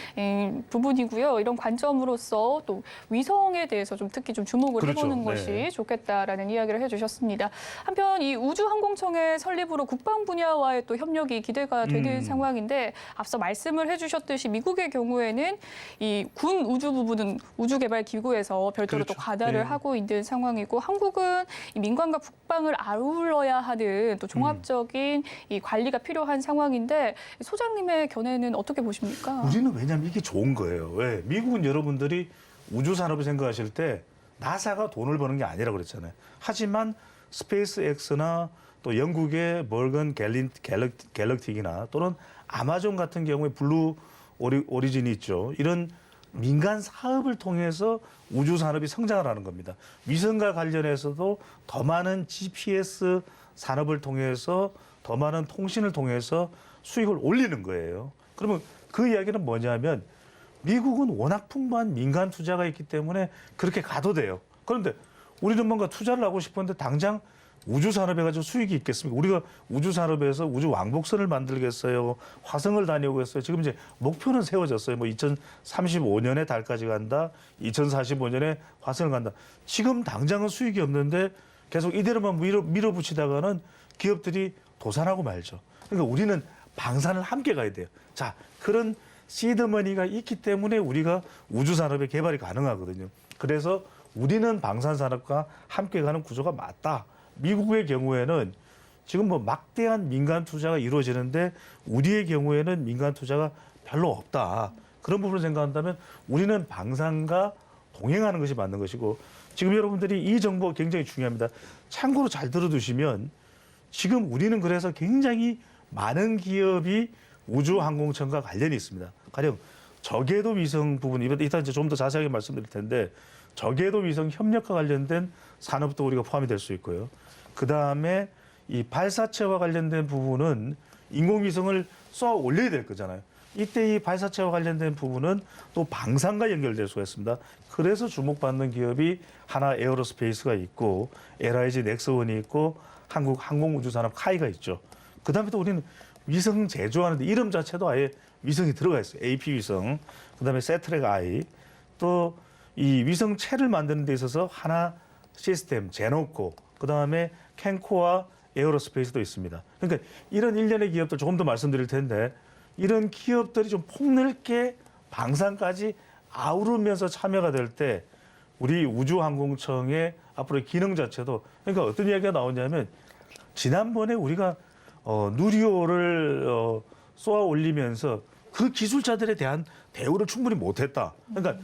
부분이고요. 이런 관점으로서 또 위성에 대해서 좀 특히 좀 주목을 그렇죠. 해보는 네. 것이 좋겠다라는 이야기를 해주셨습니다. 한편 이 우주항공청의 설립으로 국방 분야와의 또 협력이 기대가 되는 상황인데 앞서 말씀을 해주셨듯이 미국의 경우에는 이 군 우주 부분은 우주개발기구에서 별도로 그렇죠. 또 가담을 네. 하고 있는 상황이고 한국은 이 민간과 국방을 아울러야 하는 또 종합적인 이 관리가 필요한 상황인데 소장님의 견해는 어떻게 보십니까? 우리는 왜냐하면 이게 좋은 거예요. 왜? 미국은 여러분들이 우주 산업을 생각하실 때 나사가 돈을 버는 게 아니라고 그랬잖아요. 하지만 스페이스X나 또 영국의 멀건 갤럭틱이나 또는 아마존 같은 경우에 블루 오리진이 있죠. 이런 민간 사업을 통해서 우주 산업이 성장을 하는 겁니다. 위성과 관련해서도 더 많은 GPS 산업을 통해서 더 많은 통신을 통해서 수익을 올리는 거예요. 그러면 그 이야기는 뭐냐면 미국은 워낙 풍부한 민간 투자가 있기 때문에 그렇게 가도 돼요. 그런데 우리는 뭔가 투자를 하고 싶었는데 당장 우주 산업에 가지고 수익이 있겠습니까? 우리가 우주 산업에서 우주 왕복선을 만들겠어요. 화성을 다녀오겠어요. 지금 이제 목표는 세워졌어요. 뭐 2035년에 달까지 간다. 2045년에 화성을 간다. 지금 당장은 수익이 없는데 계속 이대로만 밀어붙이다가는 기업들이 도산하고 말죠. 그러니까 우리는 방산을 함께 가야 돼요. 자, 그런 시드머니가 있기 때문에 우리가 우주 산업의 개발이 가능하거든요. 그래서 우리는 방산 산업과 함께 가는 구조가 맞다. 미국의 경우에는 지금 뭐 막대한 민간 투자가 이루어지는데 우리의 경우에는 민간 투자가 별로 없다. 그런 부분을 생각한다면 우리는 방산과 동행하는 것이 맞는 것이고 지금 여러분들이 이 정보 굉장히 중요합니다. 참고로 잘 들어두시면 지금 우리는 그래서 굉장히 많은 기업이 우주항공청과 관련이 있습니다. 가령 저궤도 위성 부분, 이따 이제 좀 더 자세하게 말씀드릴 텐데 저궤도 위성 협력과 관련된 산업도 우리가 포함이 될 수 있고요. 그 다음에 이 발사체와 관련된 부분은 인공위성을 쏘아 올려야 될 거잖아요. 이때 이 발사체와 관련된 부분은 또 방산과 연결될 수가 있습니다. 그래서 주목받는 기업이 하나 에어로스페이스가 있고 LIG 넥스원이 있고 한국 항공우주산업 카이가 있죠. 그 다음에 또 우리는 위성 제조하는데 이름 자체도 아예 위성이 들어가 있어요. AP 위성, 그 다음에 세트랙 I, 또 이 위성체를 만드는 데 있어서 하나 시스템, 제노코, 그 다음에 캔코와 에어로스페이스도 있습니다. 그러니까 이런 일련의 기업들 조금 더 말씀드릴 텐데 이런 기업들이 좀 폭넓게 방산까지 아우르면서 참여가 될 때 우리 우주항공청의 앞으로의 기능 자체도 그러니까 어떤 이야기가 나오냐면 지난번에 우리가 누리호를 쏘아 올리면서 그 기술자들에 대한 대우를 충분히 못했다. 그러니까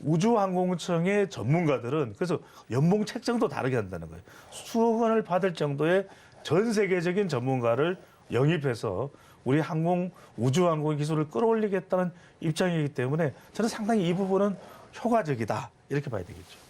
우주항공청의 전문가들은 그래서 연봉 책정도 다르게 한다는 거예요. 수억 원을 받을 정도의 전 세계적인 전문가를 영입해서 우리 우주항공 기술을 끌어올리겠다는 입장이기 때문에 저는 상당히 이 부분은 효과적이다. 이렇게 봐야 되겠죠.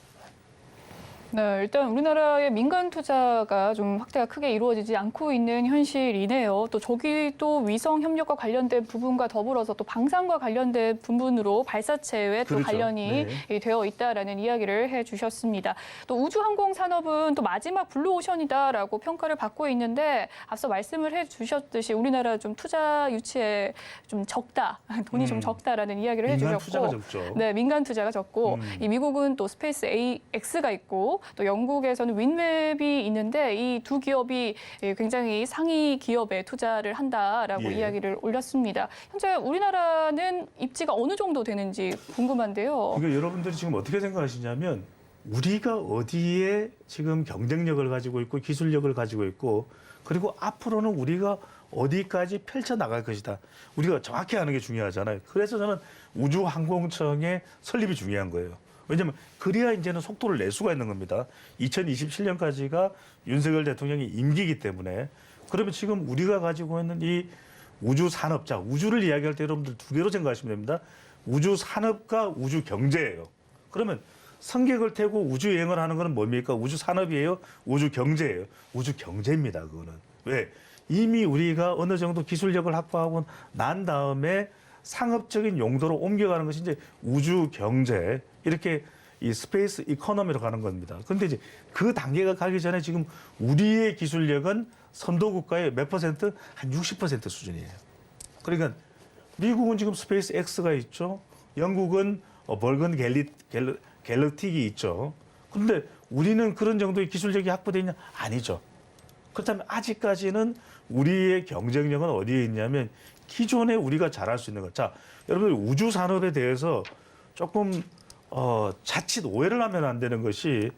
네, 일단 우리나라의 민간 투자가 좀 확대가 크게 이루어지지 않고 있는 현실이네요. 또 저기도 위성 협력과 관련된 부분과 더불어서 또 방산과 관련된 부분으로 발사체에 또 그렇죠. 관련이 되어 있다라는 이야기를 해주셨습니다. 또 우주항공 산업은 또 마지막 블루오션이다라고 평가를 받고 있는데 앞서 말씀을 해주셨듯이 우리나라 좀 투자 유치에 좀 적다, 돈이 좀 적다라는 이야기를 민간 해주셨고, 투자가 적죠. 네, 민간 투자가 적고 이 미국은 또 스페이스 X가 있고 또 영국에서는 윈맵이 있는데 이 두 기업이 굉장히 상위 기업에 투자를 한다라고 예. 이야기를 올렸습니다. 현재 우리나라는 입지가 어느 정도 되는지 궁금한데요. 그러니까 여러분들이 지금 어떻게 생각하시냐면 우리가 어디에 지금 경쟁력을 가지고 있고 기술력을 가지고 있고 그리고 앞으로는 우리가 어디까지 펼쳐나갈 것이다. 우리가 정확히 아는 게 중요하잖아요. 그래서 저는 우주항공청의 설립이 중요한 거예요. 왜냐하면 그래야 이제는 속도를 낼 수가 있는 겁니다. 2027년까지가 윤석열 대통령의 임기이기 때문에 그러면 지금 우리가 가지고 있는 이 우주 산업자, 우주를 이야기할 때 여러분들 두 개로 생각하시면 됩니다. 우주 산업과 우주 경제예요. 그러면 승객을 태우고 우주 여행을 하는 거는 뭡니까? 우주 산업이에요? 우주 경제예요? 우주 경제입니다. 그거는. 왜? 이미 우리가 어느 정도 기술력을 확보하고 난 다음에 상업적인 용도로 옮겨가는 것이 이제 우주 경제, 이렇게 이 스페이스 이코노미로 가는 겁니다. 그런데 이제 그 단계가 가기 전에 지금 우리의 기술력은 선도 국가의 몇 퍼센트? 한 60% 수준이에요. 그러니까 미국은 지금 스페이스 X가 있죠. 영국은 벌건 갤럭틱이 있죠. 그런데 우리는 그런 정도의 기술력이 확보되어 있냐? 아니죠. 그렇다면 아직까지는 우리의 경쟁력은 어디에 있냐면 기존에 우리가 잘할 수 있는 것. 자, 여러분들 우주 산업에 대해서 조금 자칫 오해를 하면 안 되는 것이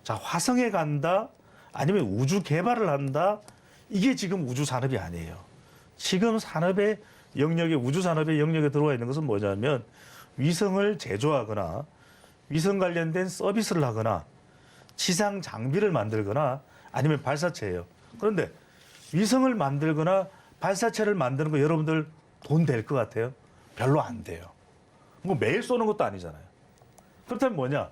자, 화성에 간다 아니면 우주 개발을 한다 이게 지금 우주 산업이 아니에요. 지금 산업의 영역에 우주 산업의 영역에 들어와 있는 것은 뭐냐면 위성을 제조하거나 위성 관련된 서비스를 하거나 지상 장비를 만들거나 아니면 발사체예요. 그런데 위성을 만들거나 발사체를 만드는 거 여러분들 돈 될 것 같아요? 별로 안 돼요. 뭐 매일 쏘는 것도 아니잖아요. 그렇다면 뭐냐?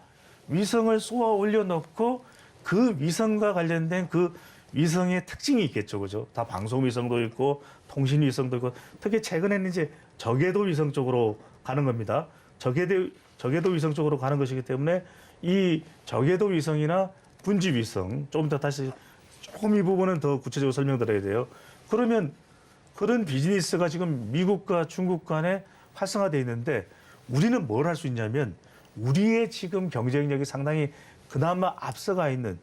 위성을 쏘아 올려놓고 그 위성과 관련된 그 위성의 특징이 있겠죠. 그죠? 다 방송 위성도 있고 통신 위성도 있고 특히 최근에는 이제 저궤도 위성 쪽으로 가는 겁니다. 저궤도 위성 쪽으로 가는 것이기 때문에 이 저궤도 위성이나 군지 위성 조금 더 다시 조금 이 부분은 더 구체적으로 설명드려야 돼요. 그러면 그런 비즈니스가 지금 미국과 중국 간에 활성화되어 있는데 우리는 뭘 할 수 있냐면 우리의 지금 경쟁력이 상당히 그나마 앞서가 있는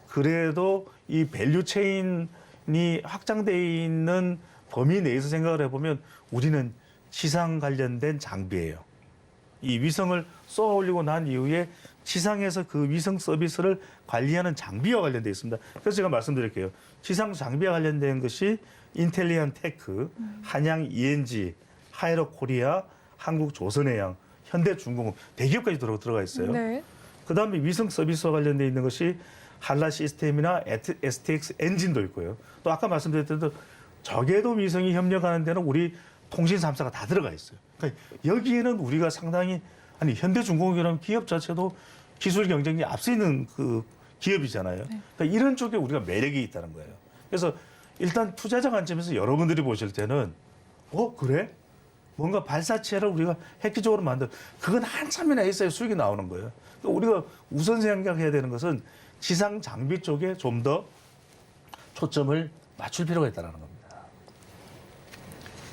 그래도 이 밸류 체인이 확장되어 있는 범위 내에서 생각을 해보면 우리는 지상 관련된 장비예요. 이 위성을 쏘아 올리고 난 이후에 지상에서 그 위성 서비스를 관리하는 장비와 관련되어 있습니다. 그래서 제가 말씀드릴게요. 지상 장비와 관련된 것이 인텔리안 테크, 한양 ENG, 하이로 코리아, 한국 조선해양, 현대중공업, 대기업까지 들어가 있어요. 네. 그다음에 위성 서비스와 관련되어 있는 것이 한라 시스템이나 STX 엔진도 있고요. 또 아까 말씀드렸던 대로 저궤도 위성이 협력하는 데는 우리 통신 3사가 다 들어가 있어요. 그러니까 여기에는 우리가 상당히 아니 현대중공업이라는 기업 자체도 기술 경쟁이 앞서 있는 그 기업이잖아요. 그러니까 이런 쪽에 우리가 매력이 있다는 거예요. 그래서 일단 투자자 관점에서 여러분들이 보실 때는 그래? 뭔가 발사체를 우리가 획기적으로 만들 그건 한참이나 있어야 수익이 나오는 거예요. 그러니까 우리가 우선 생각해야 되는 것은 지상 장비 쪽에 좀 더 초점을 맞출 필요가 있다는 겁니다.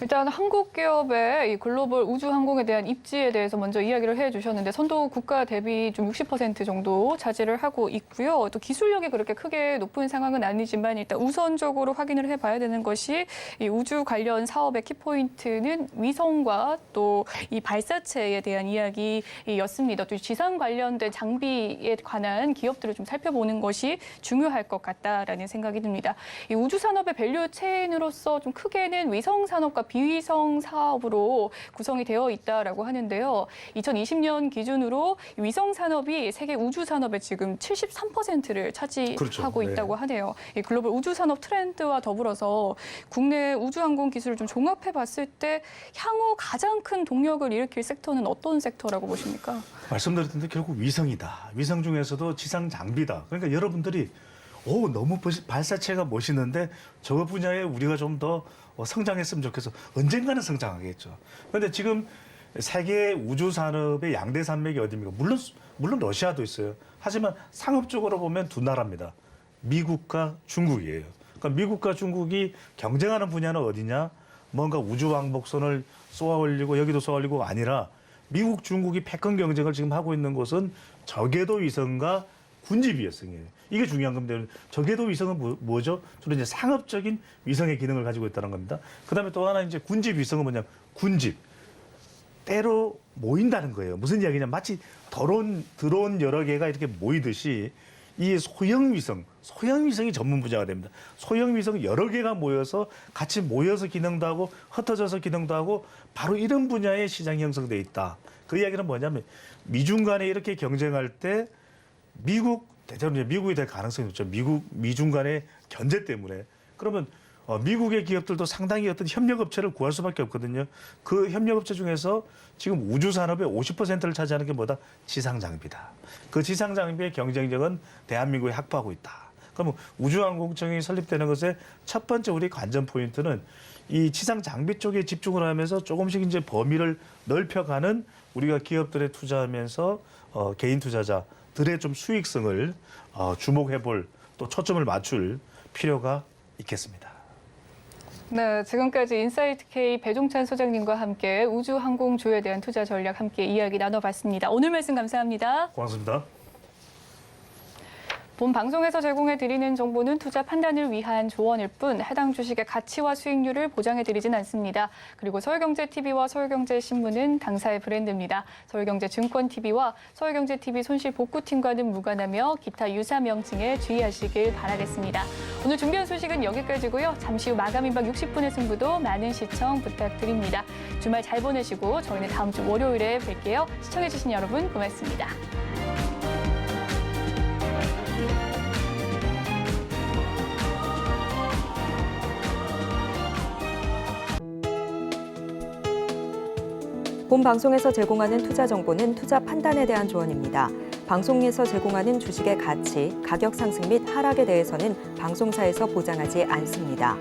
일단 한국 기업의 이 글로벌 우주 항공에 대한 입지에 대해서 먼저 이야기를 해주셨는데 선도 국가 대비 좀 60% 정도 차지를 하고 있고요. 또 기술력이 그렇게 크게 높은 상황은 아니지만 일단 우선적으로 확인을 해봐야 되는 것이 이 우주 관련 사업의 키포인트는 위성과 또 이 발사체에 대한 이야기였습니다. 또 지상 관련된 장비에 관한 기업들을 좀 살펴보는 것이 중요할 것 같다라는 생각이 듭니다. 이 우주 산업의 밸류 체인으로서 좀 크게는 위성 산업과 비위성 사업으로 구성이 되어 있다라고 하는데요. 2020년 기준으로 위성 산업이 세계 우주 산업의 지금 73%를 차지하고 그렇죠. 있다고 하네요. 이 글로벌 우주 산업 트렌드와 더불어서 국내 우주 항공 기술을 좀 종합해 봤을 때 향후 가장 큰 동력을 일으킬 섹터는 어떤 섹터라고 보십니까? 말씀드렸던데 결국 위성이다. 위성 중에서도 지상 장비다. 그러니까 여러분들이 너무 발사체가 멋있는데 저 분야에 우리가 좀 더 성장했으면 좋겠어. 언젠가는 성장하겠죠. 그런데 지금 세계 우주 산업의 양대 산맥이 어디입니까? 물론 러시아도 있어요. 하지만 상업적으로 보면 두 나라입니다. 미국과 중국이에요. 그러니까 미국과 중국이 경쟁하는 분야는 어디냐? 뭔가 우주 왕복선을 쏘아 올리고 여기도 쏘아 올리고 아니라 미국, 중국이 패권 경쟁을 지금 하고 있는 곳은 저궤도 위성과 군지 위성이에요. 이게 중요한 겁니다. 저궤도 위성은 뭐죠? 주로 이제 상업적인 위성의 기능을 가지고 있다는 겁니다. 그다음에 또 하나 이제 군집 위성은 뭐냐? 군집. 때로 모인다는 거예요. 무슨 이야기냐? 마치 드론 여러 개가 이렇게 모이듯이 이 소형위성이 전문 분야가 됩니다. 소형위성 여러 개가 모여서 같이 모여서 기능도 하고 흩어져서 기능도 하고 바로 이런 분야의 시장이 형성돼 있다. 그 이야기는 뭐냐면 미중 간에 이렇게 경쟁할 때 대체로 이제 미국이 될 가능성이 높죠. 미중 간의 견제 때문에. 그러면 미국의 기업들도 상당히 어떤 협력업체를 구할 수밖에 없거든요. 그 협력업체 중에서 지금 우주산업의 50%를 차지하는 게 뭐다? 지상장비다. 그 지상장비의 경쟁력은 대한민국이 확보하고 있다. 그러면 우주항공청이 설립되는 것의 첫 번째 우리 관전 포인트는 이 지상장비 쪽에 집중을 하면서 조금씩 이제 범위를 넓혀가는 우리가 기업들에 투자하면서 개인 투자자들의 좀 수익성을 주목해볼 또 초점을 맞출 필요가 있겠습니다. 네, 지금까지 인사이트K 배종찬 소장님과 함께 우주항공주에 대한 투자 전략 함께 이야기 나눠봤습니다. 오늘 말씀 감사합니다. 고맙습니다. 본 방송에서 제공해드리는 정보는 투자 판단을 위한 조언일 뿐 해당 주식의 가치와 수익률을 보장해드리진 않습니다. 그리고 서울경제TV와 서울경제신문은 당사의 브랜드입니다. 서울경제증권TV와 서울경제TV 손실복구팀과는 무관하며 기타 유사 명칭에 주의하시길 바라겠습니다. 오늘 준비한 소식은 여기까지고요. 잠시 후 마감 임박 60분의 승부도 많은 시청 부탁드립니다. 주말 잘 보내시고 저희는 다음 주 월요일에 뵐게요. 시청해주신 여러분 고맙습니다. 본 방송에서 제공하는 투자 정보는 투자 판단에 대한 조언입니다. 방송에서 제공하는 주식의 가치, 가격 상승 및 하락에 대해서는 방송사에서 보장하지 않습니다.